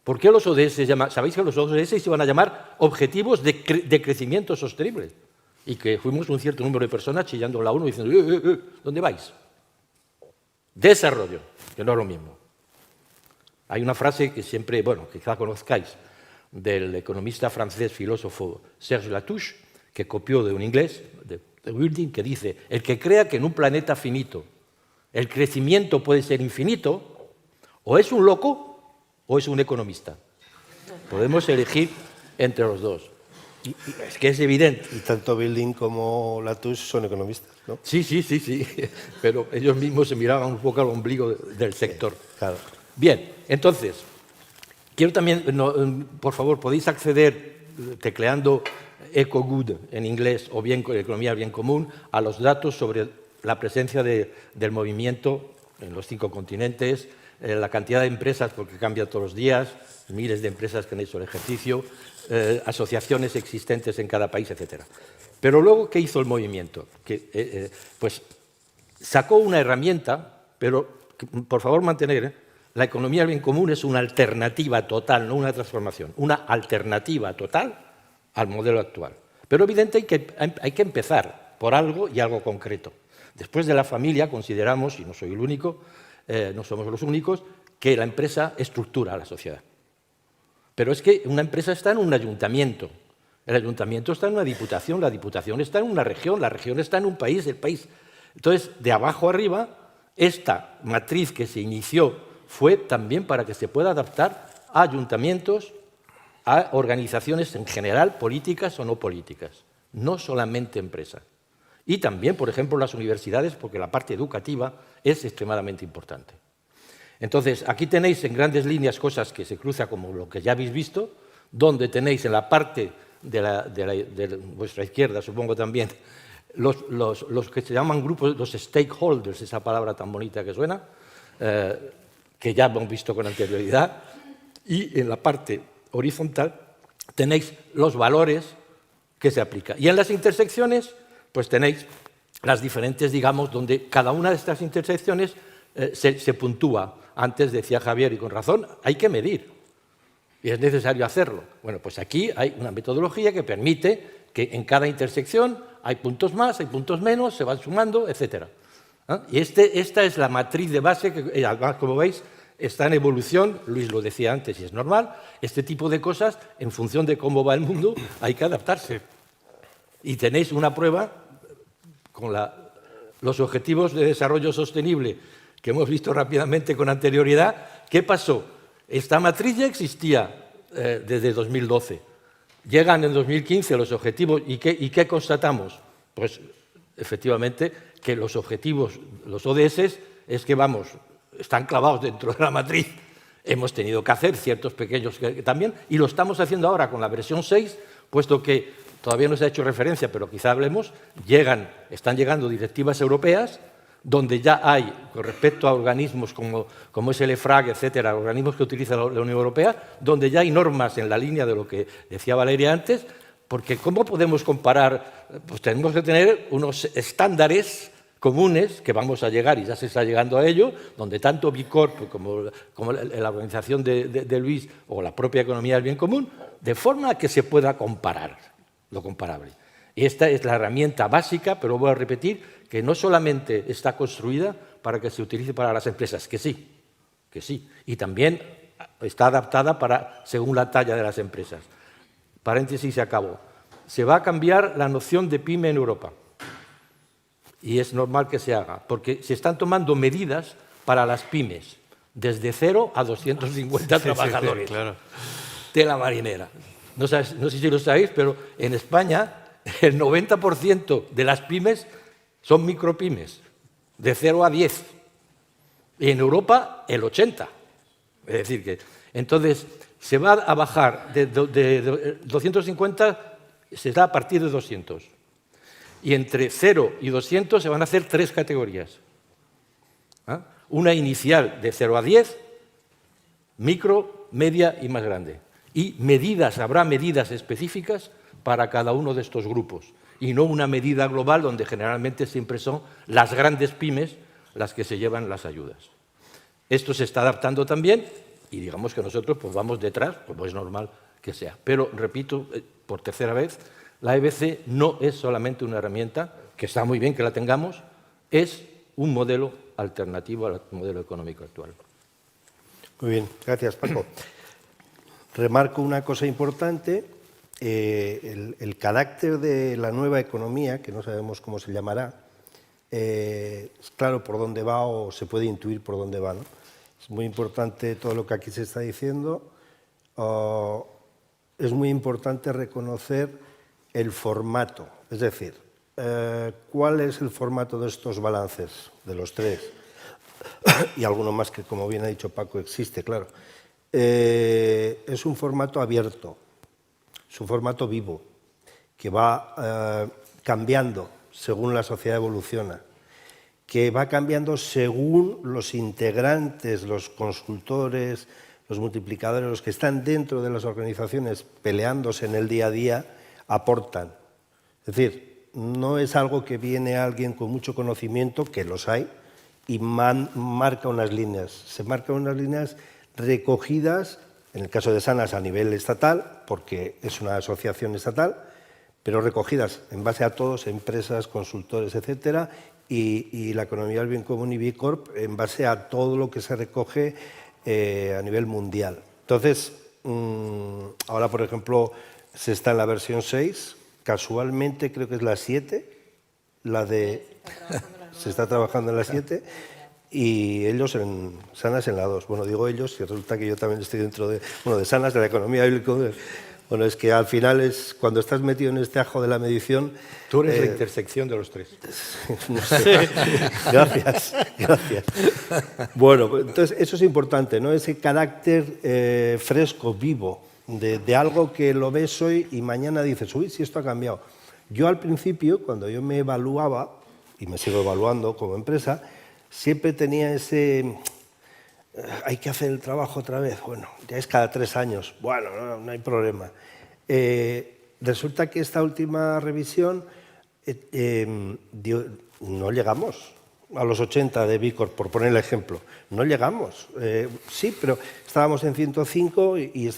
¿Por qué los ODS se llaman? ¿Sabéis que los ODS se iban a llamar Objetivos de Crecimiento Sostenible? Y que fuimos un cierto número de personas chillando a la ONU diciendo, ¿dónde vais? Desarrollo, que no es lo mismo. Hay una frase que siempre, bueno, quizá conozcáis, del economista francés filósofo Serge Latouche, que copió de un inglés, de Wilding, que dice, el que crea que en un planeta finito el crecimiento puede ser infinito, o es un loco o es un economista. Podemos elegir entre los dos. Es que es evidente. Y tanto Building como Latouche son economistas, ¿no? Sí, pero ellos mismos se miraban un poco al ombligo del sector. Claro. Bien, entonces, quiero también, por favor, podéis acceder tecleando EcoGood en inglés o bien Economía del Bien Común a los datos sobre la presencia del movimiento en los 5 continentes, la cantidad de empresas, porque cambia todos los días, miles de empresas que han hecho el ejercicio, asociaciones existentes en cada país, etc. Pero luego, ¿qué hizo el movimiento? Pues sacó una herramienta, pero por favor mantener, la economía del bien común es una alternativa total, no una transformación, una alternativa total al modelo actual. Pero evidentemente hay que empezar por algo y algo concreto. Después de la familia consideramos, y no soy el único, no somos los únicos, que la empresa estructura a la sociedad. Pero es que una empresa está en un ayuntamiento, el ayuntamiento está en una diputación, la diputación está en una región, la región está en un país, el país. Entonces, de abajo arriba, esta matriz que se inició fue también para que se pueda adaptar a ayuntamientos, a organizaciones en general, políticas o no políticas, no solamente empresas. Y también, por ejemplo, las universidades, porque la parte educativa es extremadamente importante. Entonces, aquí tenéis en grandes líneas cosas que se cruzan como lo que ya habéis visto, donde tenéis en la parte de vuestra izquierda, supongo también, los que se llaman grupos, los stakeholders, esa palabra tan bonita que suena, que ya hemos visto con anterioridad, y en la parte horizontal tenéis los valores que se aplican. Y en las intersecciones, pues tenéis las diferentes, digamos, donde cada una de estas intersecciones se puntúa. Antes decía Javier, y con razón, hay que medir, y es necesario hacerlo. Bueno, pues aquí hay una metodología que permite que en cada intersección hay puntos más, hay puntos menos, se van sumando, etc. Y esta es la matriz de base que, además, como veis, está en evolución. Luis lo decía antes y es normal. Este tipo de cosas, en función de cómo va el mundo, hay que adaptarse. Y tenéis una prueba con los Objetivos de Desarrollo Sostenible que hemos visto rápidamente con anterioridad. ¿Qué pasó? Esta matriz ya existía desde 2012. Llegan en 2015 los objetivos y ¿qué constatamos? Pues efectivamente que los objetivos, los ODS, es que están clavados dentro de la matriz. Hemos tenido que hacer ciertos pequeños también, y lo estamos haciendo ahora con la versión 6, puesto que todavía no se ha hecho referencia, pero quizá hablemos, están llegando directivas europeas donde ya hay, con respecto a organismos como es el EFRAG, etcétera, organismos que utiliza la Unión Europea, donde ya hay normas en la línea de lo que decía Valeria antes, porque ¿cómo podemos comparar? Pues tenemos que tener unos estándares comunes que vamos a llegar, y ya se está llegando a ello, donde tanto B Corp como la organización de Luis o la propia economía del bien común, de forma que se pueda comparar lo comparable. Y esta es la herramienta básica, pero voy a repetir, que no solamente está construida para que se utilice para las empresas, que sí, y también está adaptada según la talla de las empresas. Paréntesis, se acabó. Se va a cambiar la noción de pyme en Europa, y es normal que se haga, porque se están tomando medidas para las pymes, desde 0 a 250 trabajadores. Sí, claro. Tela marinera. No sé si lo sabéis, pero en España el 90% de las pymes son micropymes, de 0 a 10. Y en Europa, el 80%. Es decir, que entonces se va a bajar de 250, se da a partir de 200. Y entre 0 y 200 se van a hacer 3 categorías. Una inicial de 0 a 10, micro, media y más grande. Y habrá medidas específicas para cada uno de estos grupos. Y no una medida global donde generalmente siempre son las grandes pymes las que se llevan las ayudas. Esto se está adaptando también y digamos que nosotros pues vamos detrás, como es normal que sea. Pero, repito, por tercera vez, la EBC no es solamente una herramienta, que está muy bien que la tengamos, es un modelo alternativo al modelo económico actual. Muy bien, gracias, Paco. Remarco una cosa importante, el carácter de la nueva economía, que no sabemos cómo se llamará, es claro por dónde va o se puede intuir por dónde va, ¿no? Es muy importante todo lo que aquí se está diciendo. Es muy importante reconocer el formato, es decir, ¿cuál es el formato de estos balances, de los 3? Y alguno más que, como bien ha dicho Paco, existe, claro. Es un formato abierto, es un formato vivo, que va cambiando según la sociedad evoluciona, que va cambiando según los integrantes, los consultores, los multiplicadores, los que están dentro de las organizaciones peleándose en el día a día, aportan. Es decir, no es algo que viene alguien con mucho conocimiento, que los hay, y marca unas líneas. Se marcan unas líneas recogidas, en el caso de Sanas, a nivel estatal, porque es una asociación estatal, pero recogidas en base a todos, empresas, consultores, etcétera, y la economía del bien común y B Corp en base a todo lo que se recoge a nivel mundial. Entonces, ahora, por ejemplo, se está en la versión 6, casualmente creo que es la 7, se está trabajando en la 7, y ellos en Sanas en la 2. Bueno, digo ellos, y resulta que yo también estoy dentro de Sanas, de la economía bíblica. Bueno, es que al final es cuando estás metido en este ajo de la medición... Tú eres la intersección de los 3. No sé. Gracias. Bueno, entonces eso es importante, ¿no? Ese carácter fresco, vivo, de algo que lo ves hoy y mañana dices, uy, si esto ha cambiado. Yo al principio, cuando yo me evaluaba, y me sigo evaluando como empresa, siempre tenía ese... hay que hacer el trabajo otra vez. Bueno, ya es cada 3 años. Bueno, no hay problema. Resulta que esta última revisión no llegamos a los 80 de B Corp, por poner el ejemplo. No llegamos. Sí, pero estábamos en 105 y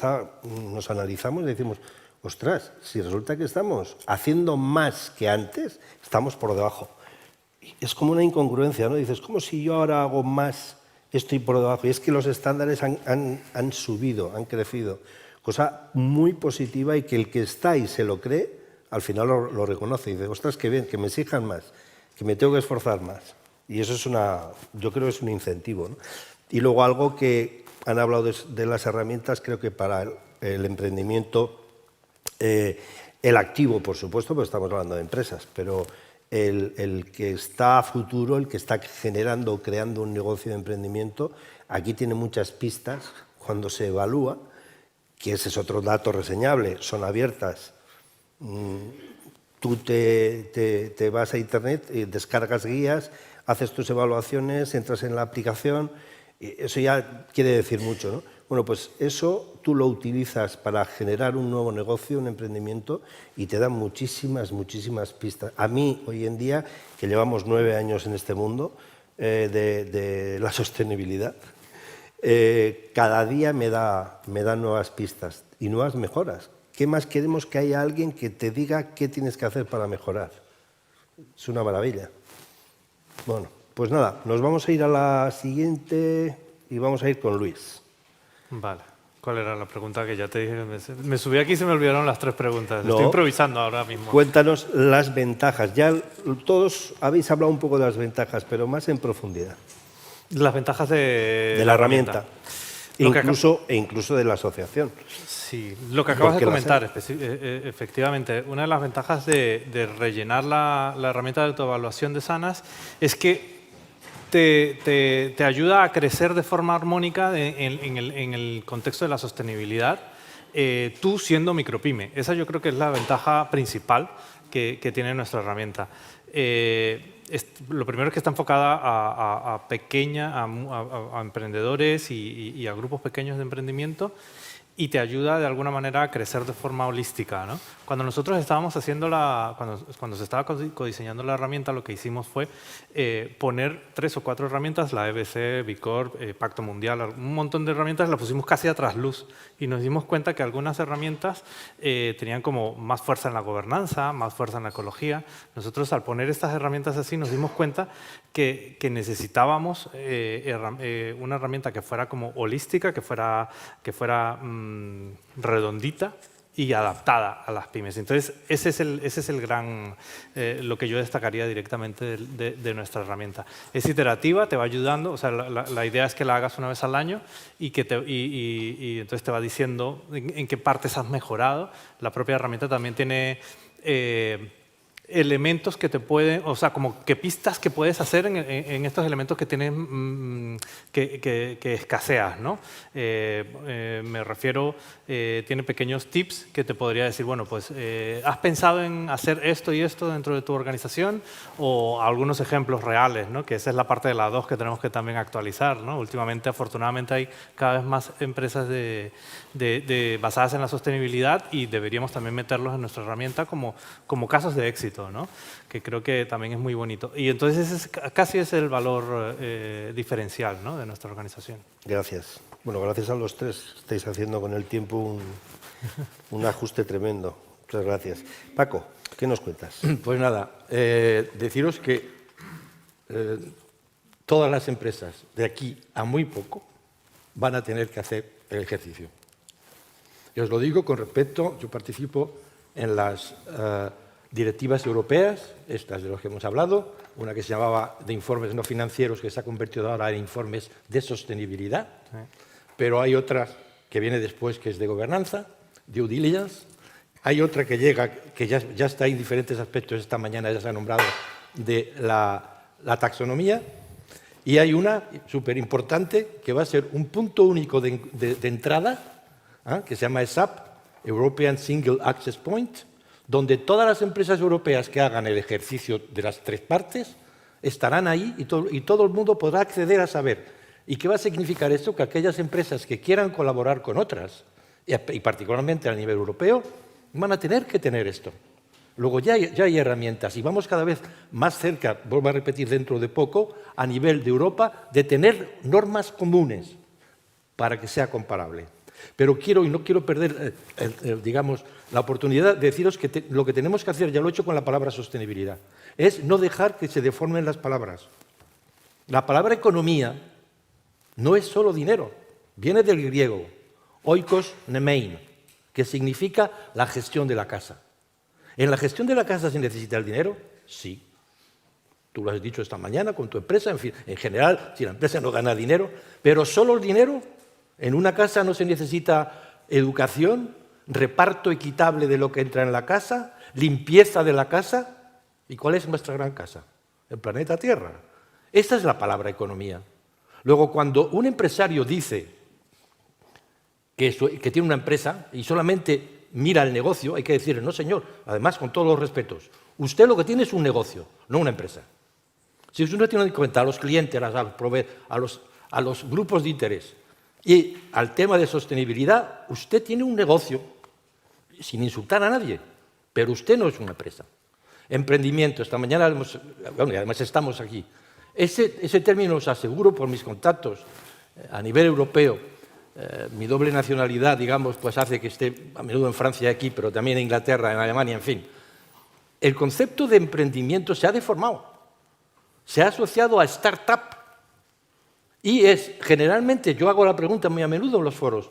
nos analizamos y decimos, ostras, si resulta que estamos haciendo más que antes, estamos por debajo. Es como una incongruencia, ¿no? Dices, ¿cómo si yo ahora hago más, estoy por debajo? Y es que los estándares han subido, han crecido. Cosa muy positiva y que el que está y se lo cree, al final lo reconoce y dice, ostras, qué bien, que me exijan más, que me tengo que esforzar más. Y eso es yo creo que es un incentivo, ¿no? Y luego algo que han hablado de las herramientas, creo que para el emprendimiento, el activo, por supuesto, pues estamos hablando de empresas, pero el que está a futuro, el que está generando o creando un negocio de emprendimiento, aquí tiene muchas pistas cuando se evalúa, que ese es otro dato reseñable, son abiertas. Tú te vas a internet, descargas guías, haces tus evaluaciones, entras en la aplicación, y eso ya quiere decir mucho, ¿no? Bueno, pues eso tú lo utilizas para generar un nuevo negocio, un emprendimiento, y te dan muchísimas pistas. A mí, hoy en día, que llevamos 9 años en este mundo de la sostenibilidad, cada día me da nuevas pistas y nuevas mejoras. ¿Qué más queremos que haya alguien que te diga qué tienes que hacer para mejorar? Es una maravilla. Bueno, pues nada, nos vamos a ir a la siguiente y vamos a ir con Luis. Vale. ¿Cuál era la pregunta que ya te dije? Me subí aquí y se me olvidaron las 3 preguntas. No. Estoy improvisando ahora mismo. Cuéntanos las ventajas. Ya todos habéis hablado un poco de las ventajas, pero más en profundidad. Las ventajas de la herramienta. Incluso de la asociación. Sí, lo que acabas de comentar, efectivamente, una de las ventajas de rellenar la herramienta de autoevaluación de Sanas es que te ayuda a crecer de forma armónica en el contexto de la sostenibilidad, tú siendo micropyme. Esa yo creo que es la ventaja principal. que tiene nuestra herramienta. Lo primero es que está enfocada a emprendedores y a grupos pequeños de emprendimiento, y te ayuda de alguna manera a crecer de forma holística, ¿no? Cuando nosotros estábamos haciendo cuando se estaba codiseñando la herramienta, lo que hicimos fue poner 3 o 4 herramientas, la EBC, B Corp, Pacto Mundial, un montón de herramientas, las pusimos casi a trasluz, y nos dimos cuenta que algunas herramientas tenían como más fuerza en la gobernanza, más fuerza en la ecología. Nosotros, al poner estas herramientas así, nos dimos cuenta que necesitábamos una herramienta que fuera como holística, que fuera redondita y adaptada a las pymes. Entonces, ese es el gran, lo que yo destacaría directamente de nuestra herramienta. Es iterativa, te va ayudando, o sea, la idea es que la hagas una vez al año y entonces te va diciendo en qué partes has mejorado. La propia herramienta también tiene elementos que te pueden, o sea, como que pistas que puedes hacer en estos elementos que tienen que escaseas, ¿no? Me refiero, tiene pequeños tips que te podría decir, bueno, pues, ¿has pensado en hacer esto y esto dentro de tu organización? O algunos ejemplos reales, ¿no? Que esa es la parte de la 2 que tenemos que también actualizar, ¿no? Últimamente, afortunadamente, hay cada vez más empresas basadas en la sostenibilidad, y deberíamos también meterlos en nuestra herramienta como casos de éxito, ¿no? Que creo que también es muy bonito. Y entonces ese casi es el valor diferencial, ¿no? De nuestra organización. Gracias. Bueno, gracias a los tres. Estáis haciendo con el tiempo un ajuste tremendo. Muchas gracias. Paco, ¿qué nos cuentas? Pues nada, deciros que todas las empresas de aquí a muy poco van a tener que hacer el ejercicio. Y os lo digo con respecto, yo participo en las directivas europeas, estas de las que hemos hablado, una que se llamaba de informes no financieros, que se ha convertido ahora en informes de sostenibilidad, pero hay otra que viene después, que es de gobernanza, due diligence. Hay otra que llega, que ya está ahí en diferentes aspectos, esta mañana ya se ha nombrado, de la taxonomía. Y hay una súper importante que va a ser un punto único de entrada, que se llama ESAP, European Single Access Point, donde todas las empresas europeas que hagan el ejercicio de las 3 partes estarán ahí, y todo el mundo podrá acceder a saber. ¿Y qué va a significar esto? Que aquellas empresas que quieran colaborar con otras, y particularmente a nivel europeo, van a tener que tener esto. Luego ya hay herramientas, y vamos cada vez más cerca, vuelvo a repetir, dentro de poco, a nivel de Europa, de tener normas comunes para que sea comparable. Pero no quiero perder, digamos, la oportunidad de deciros que lo que tenemos que hacer, ya lo he hecho con la palabra sostenibilidad, es no dejar que se deformen las palabras. La palabra economía no es solo dinero, viene del griego, oikos nemein, que significa la gestión de la casa. ¿En la gestión de la casa se necesita el dinero? Sí. Tú lo has dicho esta mañana con tu empresa, en fin, en general, si la empresa no gana dinero, pero solo el dinero. En una casa no se necesita educación, reparto equitable de lo que entra en la casa, limpieza de la casa. ¿Y cuál es nuestra gran casa? El planeta Tierra. Esta es la palabra economía. Luego, cuando un empresario dice que tiene una empresa y solamente mira el negocio, hay que decirle, no señor, además con todos los respetos, usted lo que tiene es un negocio, no una empresa. Si usted tiene en cuenta a los clientes, a los grupos de interés, y al tema de sostenibilidad, usted tiene un negocio, sin insultar a nadie, pero usted no es una empresa. Emprendimiento, esta mañana, y además estamos aquí. Ese término os aseguro por mis contactos a nivel europeo. Mi doble nacionalidad, digamos, pues hace que esté a menudo en Francia y aquí, pero también en Inglaterra, en Alemania, en fin. El concepto de emprendimiento se ha deformado, se ha asociado a startup. Y generalmente, yo hago la pregunta muy a menudo en los foros,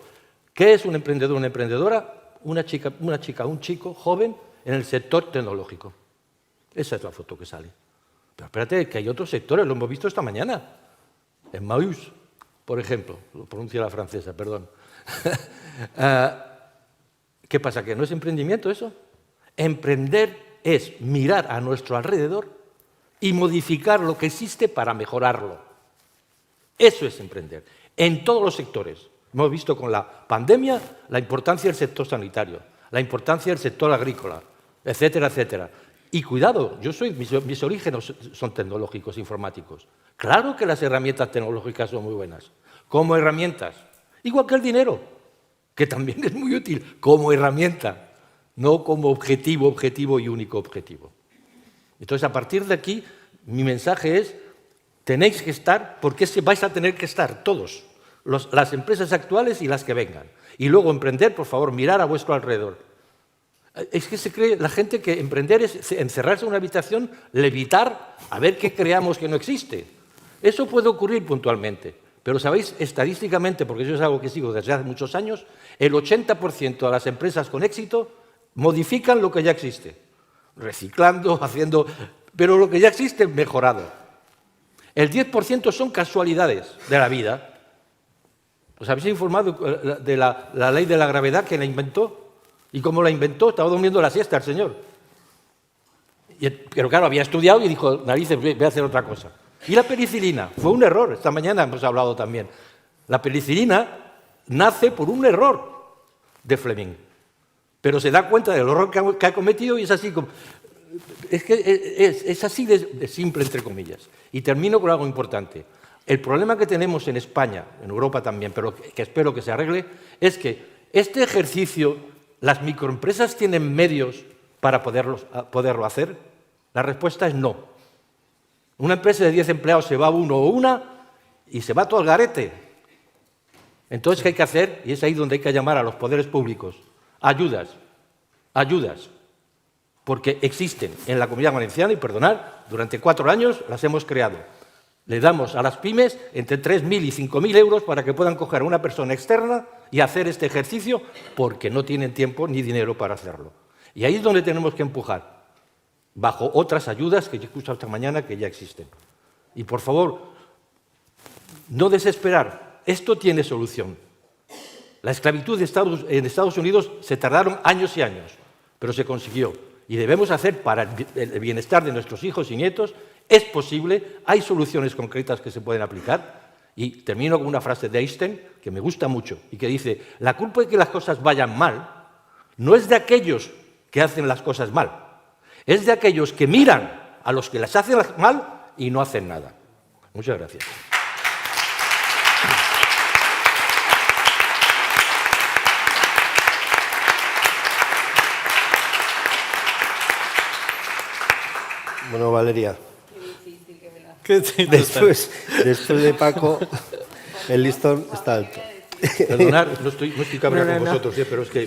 ¿qué es un emprendedor, una emprendedora? Una chica, un chico joven en el sector tecnológico. Esa es la foto que sale. Pero espérate, que hay otros sectores, lo hemos visto esta mañana. En Maús, por ejemplo, lo pronuncia la francesa, perdón. ¿Qué pasa? ¿Que no es emprendimiento eso? Emprender es mirar a nuestro alrededor y modificar lo que existe para mejorarlo. Eso es emprender, en todos los sectores. Hemos visto con la pandemia la importancia del sector sanitario, la importancia del sector agrícola, etcétera, etcétera. Y cuidado, mis orígenes son tecnológicos, informáticos. Claro que las herramientas tecnológicas son muy buenas, como herramientas, igual que el dinero, que también es muy útil como herramienta, no como objetivo y único objetivo. Entonces, a partir de aquí, mi mensaje es, tenéis que estar, porque vais a tener que estar todos, las empresas actuales y las que vengan. Y luego emprender, por favor, mirar a vuestro alrededor. Es que se cree la gente que emprender es encerrarse en una habitación, levitar, a ver qué creamos que no existe. Eso puede ocurrir puntualmente, pero sabéis, estadísticamente, porque eso es algo que sigo desde hace muchos años, el 80% de las empresas con éxito modifican lo que ya existe, reciclando, haciendo, pero lo que ya existe mejorado. El 10% son casualidades de la vida. ¿Os habéis informado de la ley de la gravedad que la inventó? ¿Y cómo la inventó? Estaba durmiendo la siesta el señor. Pero claro, había estudiado y dijo, narices, voy a hacer otra cosa. Y la penicilina, fue un error, esta mañana hemos hablado también. La penicilina nace por un error de Fleming, pero se da cuenta del error que ha cometido y es así como... Es así de simple, entre comillas. Y termino con algo importante. El problema que tenemos en España, en Europa también, pero que espero que se arregle, es que este ejercicio, ¿las microempresas tienen medios para poderlo hacer? La respuesta es no. Una empresa de 10 empleados se va uno o una y se va todo al garete. Entonces, ¿qué hay que hacer? Y es ahí donde hay que llamar a los poderes públicos. Ayudas. Porque existen en la Comunidad Valenciana, y perdonad, durante 4 años las hemos creado. Le damos a las pymes entre 3.000 y 5.000 euros para que puedan coger a una persona externa y hacer este ejercicio porque no tienen tiempo ni dinero para hacerlo. Y ahí es donde tenemos que empujar, bajo otras ayudas que yo he escuchado esta mañana que ya existen. Y por favor, no desesperar, esto tiene solución. La esclavitud en Estados Unidos se tardaron años y años, pero se consiguió. Y debemos hacer para el bienestar de nuestros hijos y nietos. Es posible, hay soluciones concretas que se pueden aplicar. Y termino con una frase de Einstein que me gusta mucho y que dice, la culpa de que las cosas vayan mal no es de aquellos que hacen las cosas mal, es de aquellos que miran a los que las hacen mal y no hacen nada. Muchas gracias. Bueno, Valeria, Qué difícil. después de Paco, el listón está alto. Perdonad, no estoy cabreado con vosotros, pero es que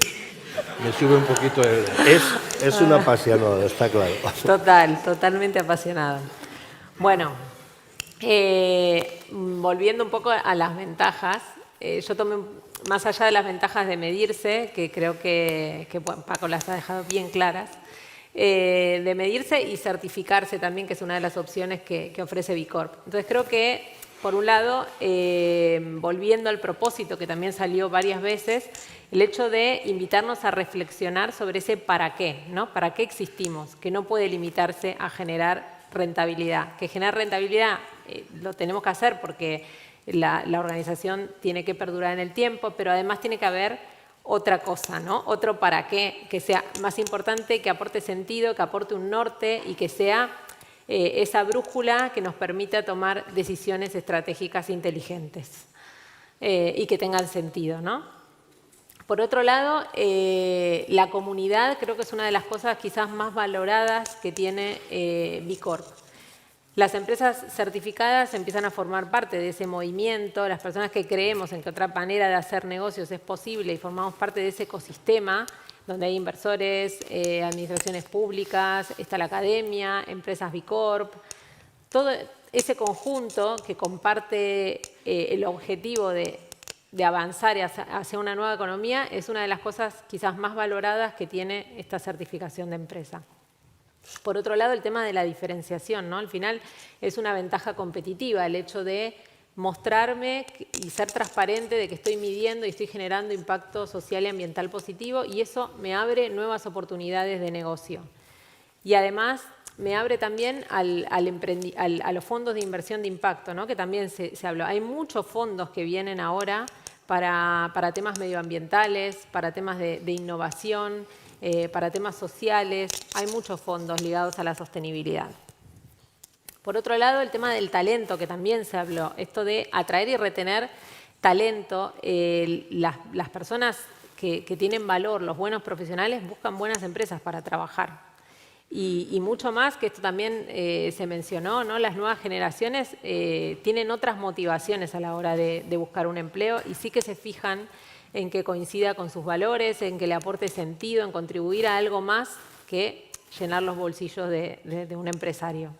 me sube un poquito el... Es un apasionado, está claro. Totalmente apasionado. Bueno, volviendo un poco a las ventajas, yo tomé, más allá de las ventajas de medirse, que creo que Paco las ha dejado bien claras, de medirse y certificarse también, que es una de las opciones que ofrece Bicorp. Entonces creo que, por un lado, volviendo al propósito que también salió varias veces, el hecho de invitarnos a reflexionar sobre ese para qué, ¿no? ¿Para qué existimos? Que no puede limitarse a generar rentabilidad. Que generar rentabilidad lo tenemos que hacer porque la organización tiene que perdurar en el tiempo, pero además tiene que haber otra cosa, ¿no? Otro para qué, que sea más importante, que aporte sentido, que aporte un norte y que sea esa brújula que nos permita tomar decisiones estratégicas inteligentes y que tengan sentido, ¿no? Por otro lado, la comunidad creo que es una de las cosas quizás más valoradas que tiene Bicorp. Las empresas certificadas empiezan a formar parte de ese movimiento, las personas que creemos en que otra manera de hacer negocios es posible y formamos parte de ese ecosistema donde hay inversores, administraciones públicas, está la academia, empresas Bicorp, todo ese conjunto que comparte el objetivo de avanzar hacia una nueva economía es una de las cosas quizás más valoradas que tiene esta certificación de empresa. Por otro lado, el tema de la diferenciación, ¿no? Al final es una ventaja competitiva el hecho de mostrarme y ser transparente de que estoy midiendo y estoy generando impacto social y ambiental positivo y eso me abre nuevas oportunidades de negocio. Y además me abre también a los fondos de inversión de impacto, ¿no? Que también se habló. Hay muchos fondos que vienen ahora para temas medioambientales, para temas de innovación para temas sociales. Hay muchos fondos ligados a la sostenibilidad. Por otro lado, el tema del talento, que también se habló, esto de atraer y retener talento. Las personas que tienen valor, los buenos profesionales, buscan buenas empresas para trabajar. Y mucho más, que esto también se mencionó, ¿no? Las nuevas generaciones tienen otras motivaciones a la hora de buscar un empleo y sí que se fijan en que coincida con sus valores, en que le aporte sentido, en contribuir a algo más que llenar los bolsillos de un empresario.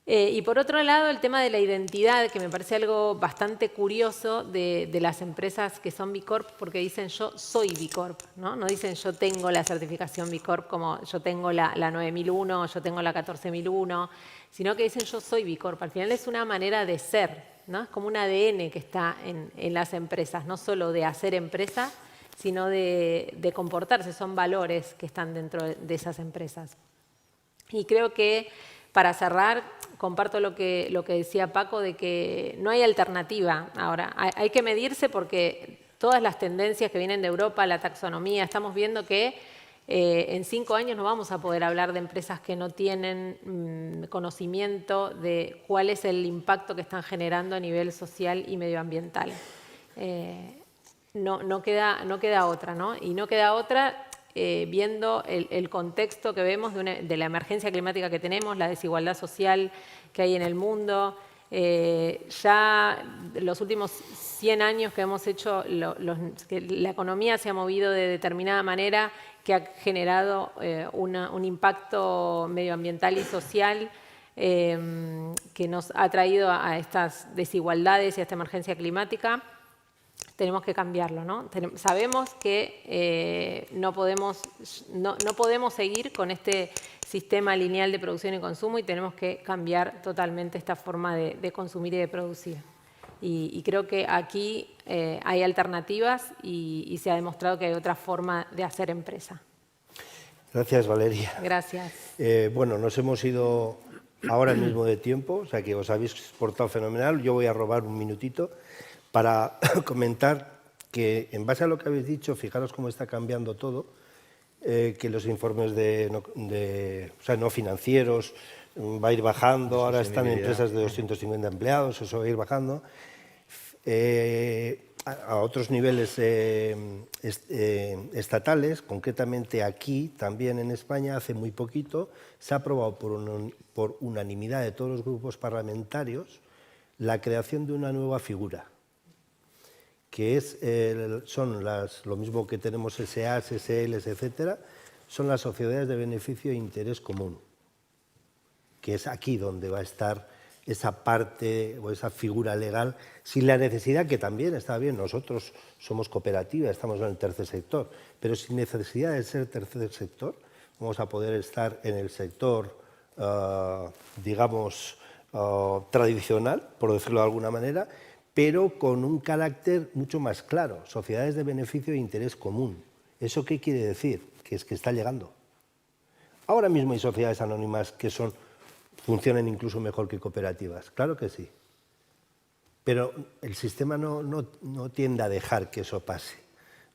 Y por otro lado, el tema de la identidad, que me parece algo bastante curioso de las empresas que son B Corp, porque dicen yo soy B Corp, ¿no? No dicen yo tengo la certificación B Corp como yo tengo la 9001, yo tengo la 14001, sino que dicen yo soy B Corp. Al final es una manera de ser, ¿no? Es como un ADN que está en las empresas, no solo de hacer empresa, sino de comportarse, son valores que están dentro de esas empresas. Y creo que, para cerrar, comparto lo que decía Paco, de que no hay alternativa ahora. Hay que medirse porque todas las tendencias que vienen de Europa, la taxonomía, estamos viendo que en 5 años no vamos a poder hablar de empresas que no tienen conocimiento de cuál es el impacto que están generando a nivel social y medioambiental. No queda otra, ¿no? Y no queda otra viendo el contexto que vemos de la emergencia climática que tenemos, la desigualdad social que hay en el mundo. Ya los últimos 100 años que hemos hecho, que la economía se ha movido de determinada manera que ha generado un impacto medioambiental y social que nos ha traído a estas desigualdades y a esta emergencia climática. Tenemos que cambiarlo, ¿no? Sabemos que no podemos seguir con este sistema lineal de producción y consumo y tenemos que cambiar totalmente esta forma de consumir y de producir. Y creo que aquí hay alternativas y se ha demostrado que hay otra forma de hacer empresa. Gracias, Valeria. Gracias. Bueno, nos hemos ido ahora mismo de tiempo, o sea que os habéis portado fenomenal. Yo voy a robar un minutito para comentar que, en base a lo que habéis dicho, fijaros cómo está cambiando todo, que los informes no financieros va a ir bajando, ahora están en empresas de 250 empleados, eso va a ir bajando. A otros niveles estatales, concretamente aquí, también en España, hace muy poquito, se ha aprobado por unanimidad de todos los grupos parlamentarios la creación de una nueva figura, que son lo mismo que tenemos SAs, SLs, etcétera, son las sociedades de beneficio e interés común, que es aquí donde va a estar esa parte o esa figura legal, sin la necesidad, que también está bien, nosotros somos cooperativa, estamos en el tercer sector, pero sin necesidad de ser tercer sector, vamos a poder estar en el sector, digamos, tradicional, por decirlo de alguna manera, pero con un carácter mucho más claro, sociedades de beneficio e interés común. ¿Eso qué quiere decir? Que es que está llegando. Ahora mismo hay sociedades anónimas que funcionan incluso mejor que cooperativas, claro que sí. Pero el sistema no tiende a dejar que eso pase,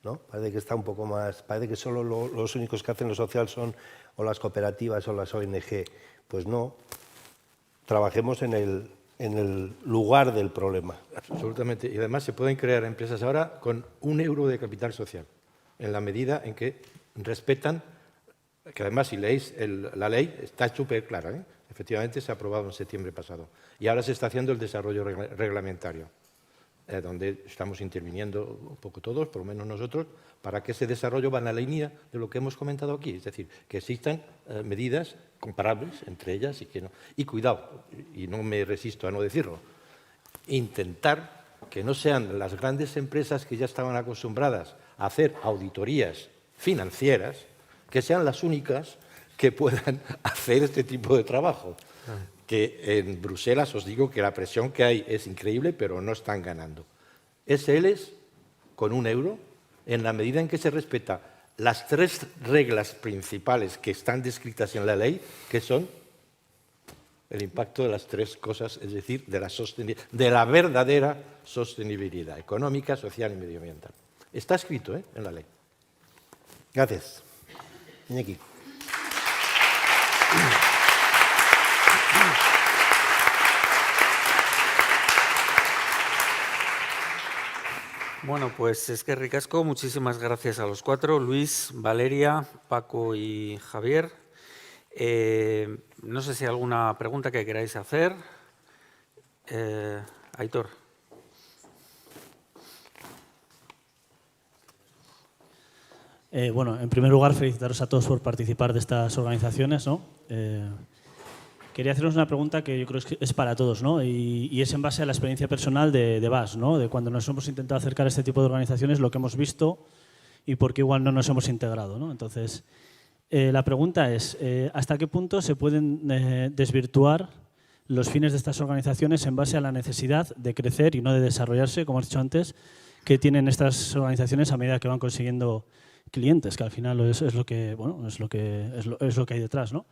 ¿no? Parece que está un poco más, parece que solo los únicos que hacen lo social son o las cooperativas o las ONG. Pues no, trabajemos en el lugar del problema. Absolutamente. Y además se pueden crear empresas ahora con €1 de capital social, en la medida en que respetan, que además si leéis la ley está súper clara, ¿eh? Efectivamente se ha aprobado en septiembre pasado. Y ahora se está haciendo el desarrollo reglamentario, donde estamos interviniendo un poco todos, por lo menos nosotros, para que ese desarrollo vaya en la línea de lo que hemos comentado aquí. Es decir, que existan medidas comparables entre ellas y que no. Y cuidado, y no me resisto a no decirlo, intentar que no sean las grandes empresas que ya estaban acostumbradas a hacer auditorías financieras, que sean las únicas que puedan hacer este tipo de trabajo. Que en Bruselas os digo que la presión que hay es increíble, pero no están ganando. SLs con €1, en la medida en que se respeta las 3 reglas principales que están descritas en la ley, que son el impacto de las 3 cosas, es decir, de la verdadera sostenibilidad económica, social y medioambiental. Está escrito en la ley. Gracias. Iñaki. Bueno, pues es que ricasco, muchísimas gracias a los cuatro, Luis, Valeria, Paco y Javier. No sé si hay alguna pregunta que queráis hacer. Aitor. Bueno, en primer lugar, felicitaros a todos por participar de estas organizaciones, ¿no? Quería haceros una pregunta que yo creo que es para todos, ¿no? Y es en base a la experiencia personal de VAS, ¿no? De cuando nos hemos intentado acercar a este tipo de organizaciones, lo que hemos visto y por qué igual no nos hemos integrado, ¿no? Entonces, la pregunta es, ¿hasta qué punto se pueden desvirtuar los fines de estas organizaciones en base a la necesidad de crecer y no de desarrollarse, como has dicho antes, que tienen estas organizaciones a medida que van consiguiendo clientes, que al final es lo que, bueno, es lo que hay detrás, ¿no?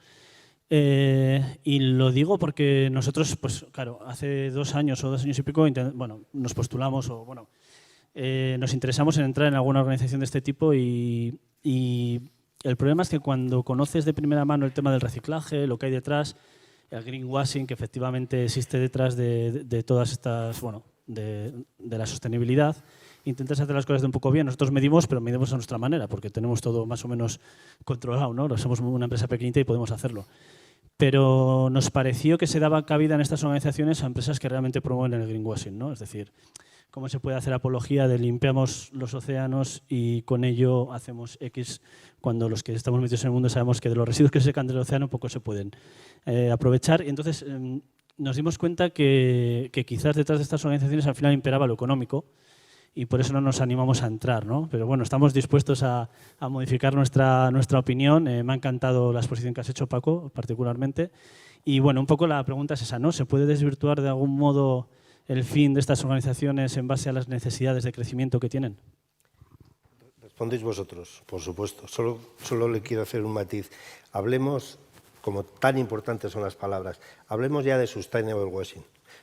Y lo digo porque nosotros, pues claro, hace 2 años o 2 años y pico, bueno, nos postulamos o bueno, nos interesamos en entrar en alguna organización de este tipo y el problema es que cuando conoces de primera mano el tema del reciclaje, lo que hay detrás, el greenwashing que efectivamente existe detrás de todas estas, bueno, de la sostenibilidad, intentas hacer las cosas de un poco bien. Nosotros medimos, pero medimos a nuestra manera, porque tenemos todo más o menos controlado, ¿no? Somos una empresa pequeñita y podemos hacerlo. Pero nos pareció que se daba cabida en estas organizaciones a empresas que realmente promueven el greenwashing, ¿no? Es decir, cómo se puede hacer apología de limpiamos los océanos y con ello hacemos X, cuando los que estamos metidos en el mundo sabemos que de los residuos que se secan del océano poco se pueden aprovechar. Y entonces nos dimos cuenta que quizás detrás de estas organizaciones al final imperaba lo económico, y por eso no nos animamos a entrar, ¿no? Pero bueno, estamos dispuestos a modificar nuestra opinión. Me ha encantado la exposición que has hecho, Paco, particularmente. Y bueno, un poco la pregunta es esa, ¿no? ¿Se puede desvirtuar de algún modo el fin de estas organizaciones en base a las necesidades de crecimiento que tienen? Respondéis vosotros, por supuesto. Solo le quiero hacer un matiz. Hablemos, como tan importantes son las palabras, hablemos ya de sustainable washing.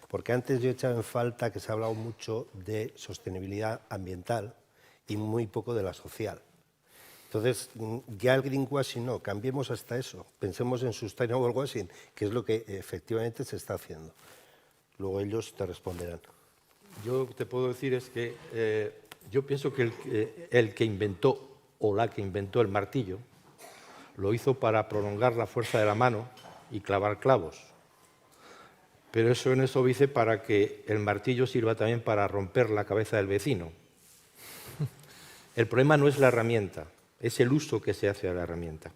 Porque antes yo he echado en falta que se ha hablado mucho de sostenibilidad ambiental y muy poco de la social. Entonces, ya el greenwashing no, cambiemos hasta eso. Pensemos en sustainable washing, que es lo que efectivamente se está haciendo. Luego ellos te responderán. Yo lo que te puedo decir es que yo pienso que el que inventó o la que inventó el martillo lo hizo para prolongar la fuerza de la mano y clavar clavos. Pero eso no es óbice para que el martillo sirva también para romper la cabeza del vecino. El problema no es la herramienta, es el uso que se hace de la herramienta.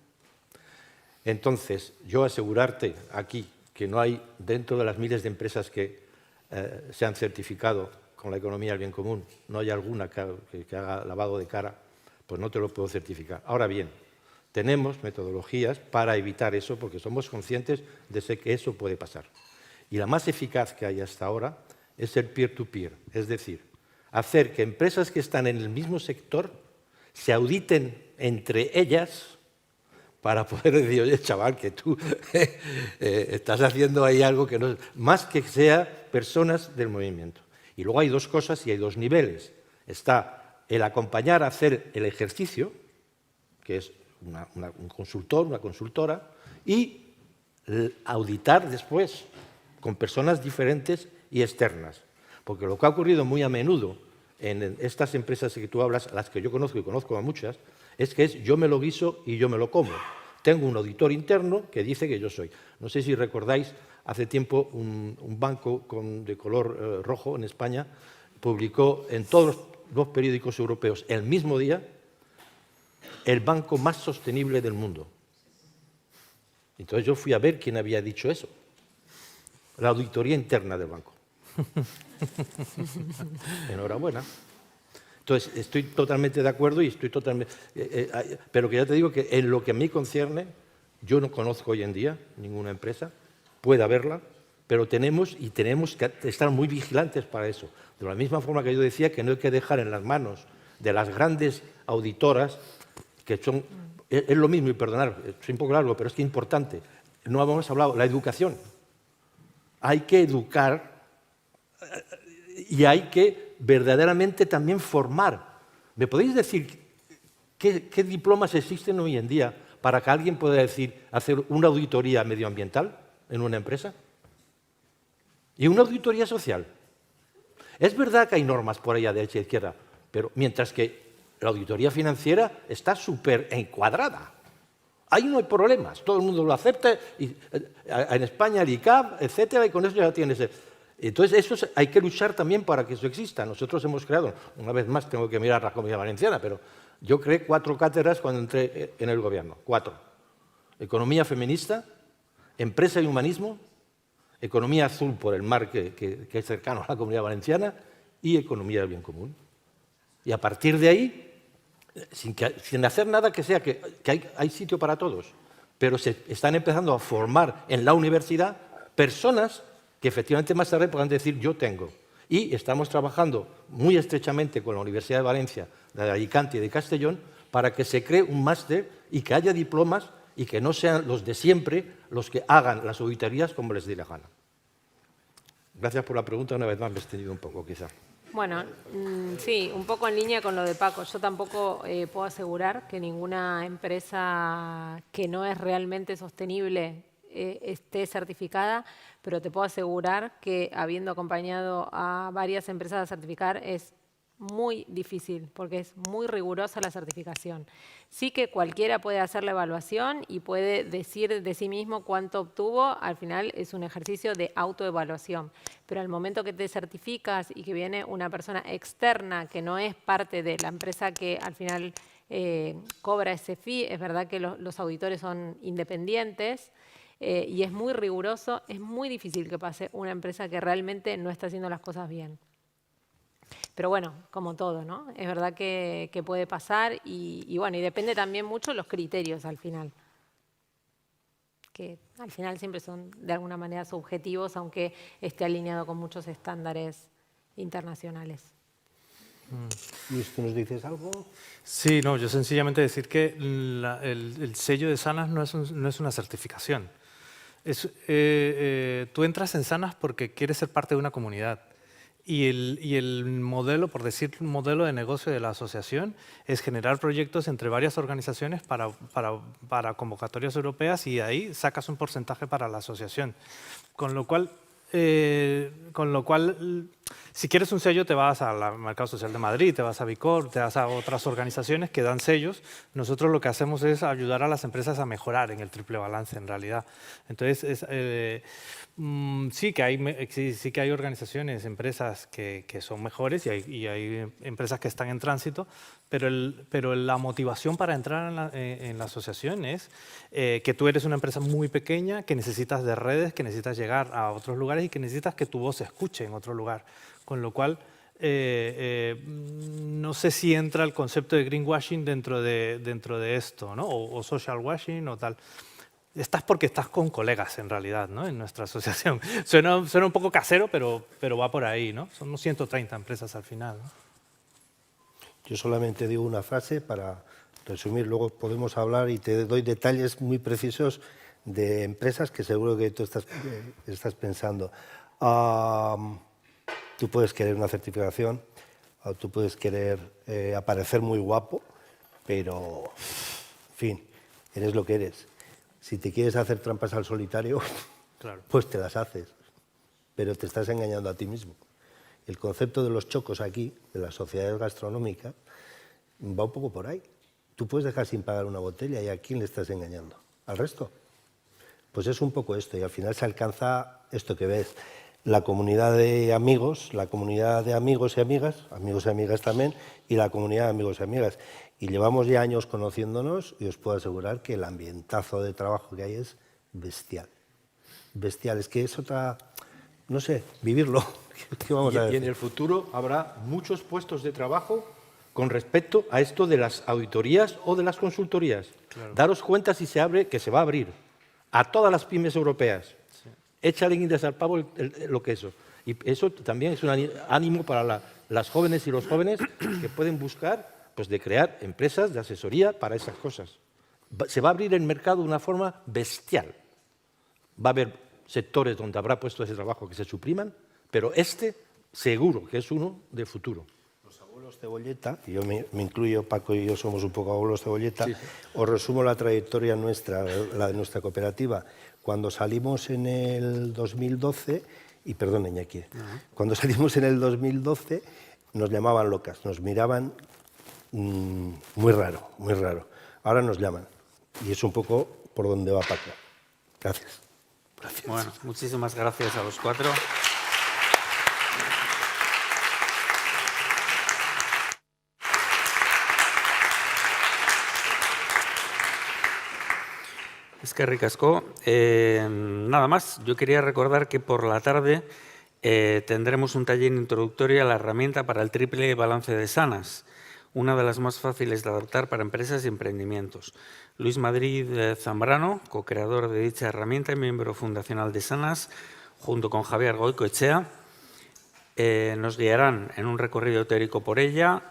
Entonces, yo asegurarte aquí que no hay, dentro de las miles de empresas que se han certificado con la economía del bien común, no hay alguna que haga lavado de cara, pues no te lo puedo certificar. Ahora bien, tenemos metodologías para evitar eso porque somos conscientes de que eso puede pasar. Y la más eficaz que hay hasta ahora es el peer-to-peer, es decir, hacer que empresas que están en el mismo sector se auditen entre ellas para poder decir, oye, chaval, que tú estás haciendo ahí algo que no es... Más que sea personas del movimiento. Y luego hay 2 cosas y hay 2 niveles. Está el acompañar a hacer el ejercicio, que es un consultor, una consultora, y el auditar después con personas diferentes y externas. Porque lo que ha ocurrido muy a menudo en estas empresas que tú hablas, a las que yo conozco y conozco a muchas, es que es yo me lo guiso y yo me lo como. Tengo un auditor interno que dice que yo soy. No sé si recordáis, hace tiempo un banco de color rojo en España publicó en todos los periódicos europeos el mismo día el banco más sostenible del mundo. Entonces yo fui a ver quién había dicho eso. La auditoría interna del banco. Enhorabuena. Entonces, estoy totalmente de acuerdo y estoy totalmente... pero que ya te digo que en lo que a mí concierne, yo no conozco hoy en día ninguna empresa, puede haberla, pero tenemos que estar muy vigilantes para eso. De la misma forma que yo decía que no hay que dejar en las manos de las grandes auditoras, que son... Es lo mismo, y perdonad, soy un poco largo, pero es que es importante. No hemos hablado de la educación. Hay que educar y hay que verdaderamente también formar. ¿Me podéis decir ¿Qué diplomas existen hoy en día para que alguien pueda hacer una auditoría medioambiental en una empresa? Y una auditoría social. Es verdad que hay normas por ahí a derecha e izquierda, pero mientras que la auditoría financiera está súper encuadrada. Ahí no hay problemas, todo el mundo lo acepta, y, en España el ICAP, etcétera, y con eso ya tienes. Entonces, hay que luchar también para que eso exista. Nosotros hemos creado, una vez más tengo que mirar la Comunidad Valenciana, pero yo creé 4 cátedras cuando entré en el gobierno, 4. Economía feminista, empresa y humanismo, economía azul por el mar que es cercano a la Comunidad Valenciana y economía del bien común. Y a partir de ahí, sin hacer nada que sea, que hay sitio para todos, pero se están empezando a formar en la universidad personas que efectivamente más tarde podrán decir yo tengo. Y estamos trabajando muy estrechamente con la Universidad de Valencia, de Alicante y de Castellón, para que se cree un máster y que haya diplomas y que no sean los de siempre los que hagan las auditorías como les dé la gana. Gracias por la pregunta, una vez más me he extendido un poco quizá. Bueno, sí, un poco en línea con lo de Paco. Yo tampoco puedo asegurar que ninguna empresa que no es realmente sostenible esté certificada, pero te puedo asegurar que habiendo acompañado a varias empresas a certificar es muy difícil porque es muy rigurosa la certificación. Sí que cualquiera puede hacer la evaluación y puede decir de sí mismo cuánto obtuvo, al final es un ejercicio de autoevaluación. Pero al momento que te certificas y que viene una persona externa que no es parte de la empresa que al final cobra ese fee, es verdad que los auditores son independientes, y es muy riguroso, es muy difícil que pase una empresa que realmente no está haciendo las cosas bien. Pero bueno, como todo, ¿no? Es verdad que puede pasar y bueno, y depende también mucho de los criterios al final. Que al final siempre son de alguna manera subjetivos, aunque esté alineado con muchos estándares internacionales. Luis, ¿tú nos dices algo? Sí, no, yo sencillamente decir que el sello de Sanas no es una certificación. Tú entras en Sanas porque quieres ser parte de una comunidad. Y el modelo, por decir un modelo de negocio de la asociación, es generar proyectos entre varias organizaciones para convocatorias europeas y de ahí sacas un porcentaje para la asociación. Con lo cual, si quieres un sello, te vas al Mercado Social de Madrid, te vas a Bicor, te vas a otras organizaciones que dan sellos. Nosotros lo que hacemos es ayudar a las empresas a mejorar en el triple balance, en realidad. Entonces, sí que hay organizaciones, empresas que son mejores y hay empresas que están en tránsito, pero la motivación para entrar en la asociación es que tú eres una empresa muy pequeña, que necesitas de redes, que necesitas llegar a otros lugares y que necesitas que tu voz se escuche en otro lugar. Con lo cual, no sé si entra el concepto de greenwashing dentro de esto, ¿no? O social washing o tal. Estás porque estás con colegas, en realidad, ¿no? En nuestra asociación. Suena un poco casero, pero va por ahí, ¿no? Somos 130 empresas al final, ¿no? Yo solamente digo una frase para resumir, luego podemos hablar y te doy detalles muy precisos de empresas que seguro que tú estás pensando. Tú puedes querer una certificación, tú puedes querer aparecer muy guapo, pero, en fin, eres lo que eres. Si te quieres hacer trampas al solitario, claro, pues te las haces, pero te estás engañando a ti mismo. El concepto de los chocos aquí, de las sociedades gastronómicas, va un poco por ahí. Tú puedes dejar sin pagar una botella y ¿a quién le estás engañando? ¿Al resto? Pues es un poco esto y al final se alcanza esto que ves. La comunidad de amigos y amigas también, y la comunidad de amigos y amigas. Y llevamos ya años conociéndonos y os puedo asegurar que el ambientazo de trabajo que hay es bestial. Bestial, es que es otra, no sé, vivirlo. ¿Qué vamos a decir? Y en el futuro habrá muchos puestos de trabajo con respecto a esto de las auditorías o de las consultorías. Claro. Daros cuenta si se abre, que se va a abrir a todas las pymes europeas. Sí. Échale guindas al pavo lo que eso. Y eso también es un ánimo para las jóvenes y los jóvenes que pueden buscar pues, de crear empresas de asesoría para esas cosas. Se va a abrir el mercado de una forma bestial. Va a haber sectores donde habrá puestos de trabajo que se supriman, pero este seguro que es uno de futuro. Los abuelos abuelos cebolleta, y yo me incluyo, Paco y yo somos un poco abuelos cebolleta, os resumo la trayectoria nuestra, la de nuestra cooperativa. Cuando salimos en el 2012, y perdón, Iñaki, cuando salimos en el 2012 nos llamaban locas, nos miraban muy raro, muy raro. Ahora nos llaman, y es un poco por donde va Paco. Gracias. Gracias. Bueno, muchísimas gracias a los cuatro. Es que ricasco. Nada más, yo quería recordar que por la tarde tendremos un taller introductorio a la herramienta para el triple balance de Sanas, una de las más fáciles de adoptar para empresas y emprendimientos. Luis Madrid Zambrano, co-creador de dicha herramienta y miembro fundacional de Sanas, junto con Javier Goicoechea, nos guiarán en un recorrido teórico por ella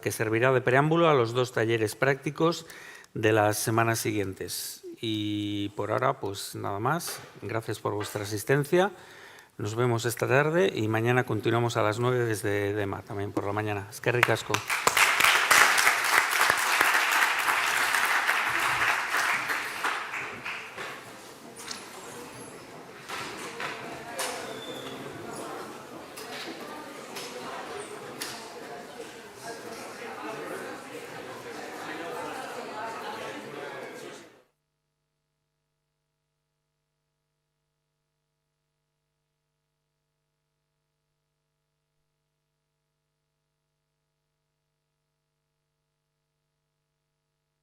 que servirá de preámbulo a los 2 talleres prácticos de las semanas siguientes. Y por ahora, pues nada más. Gracias por vuestra asistencia. Nos vemos esta tarde y mañana continuamos a las 9 desde DEMA, también por la mañana. Es que ricasco.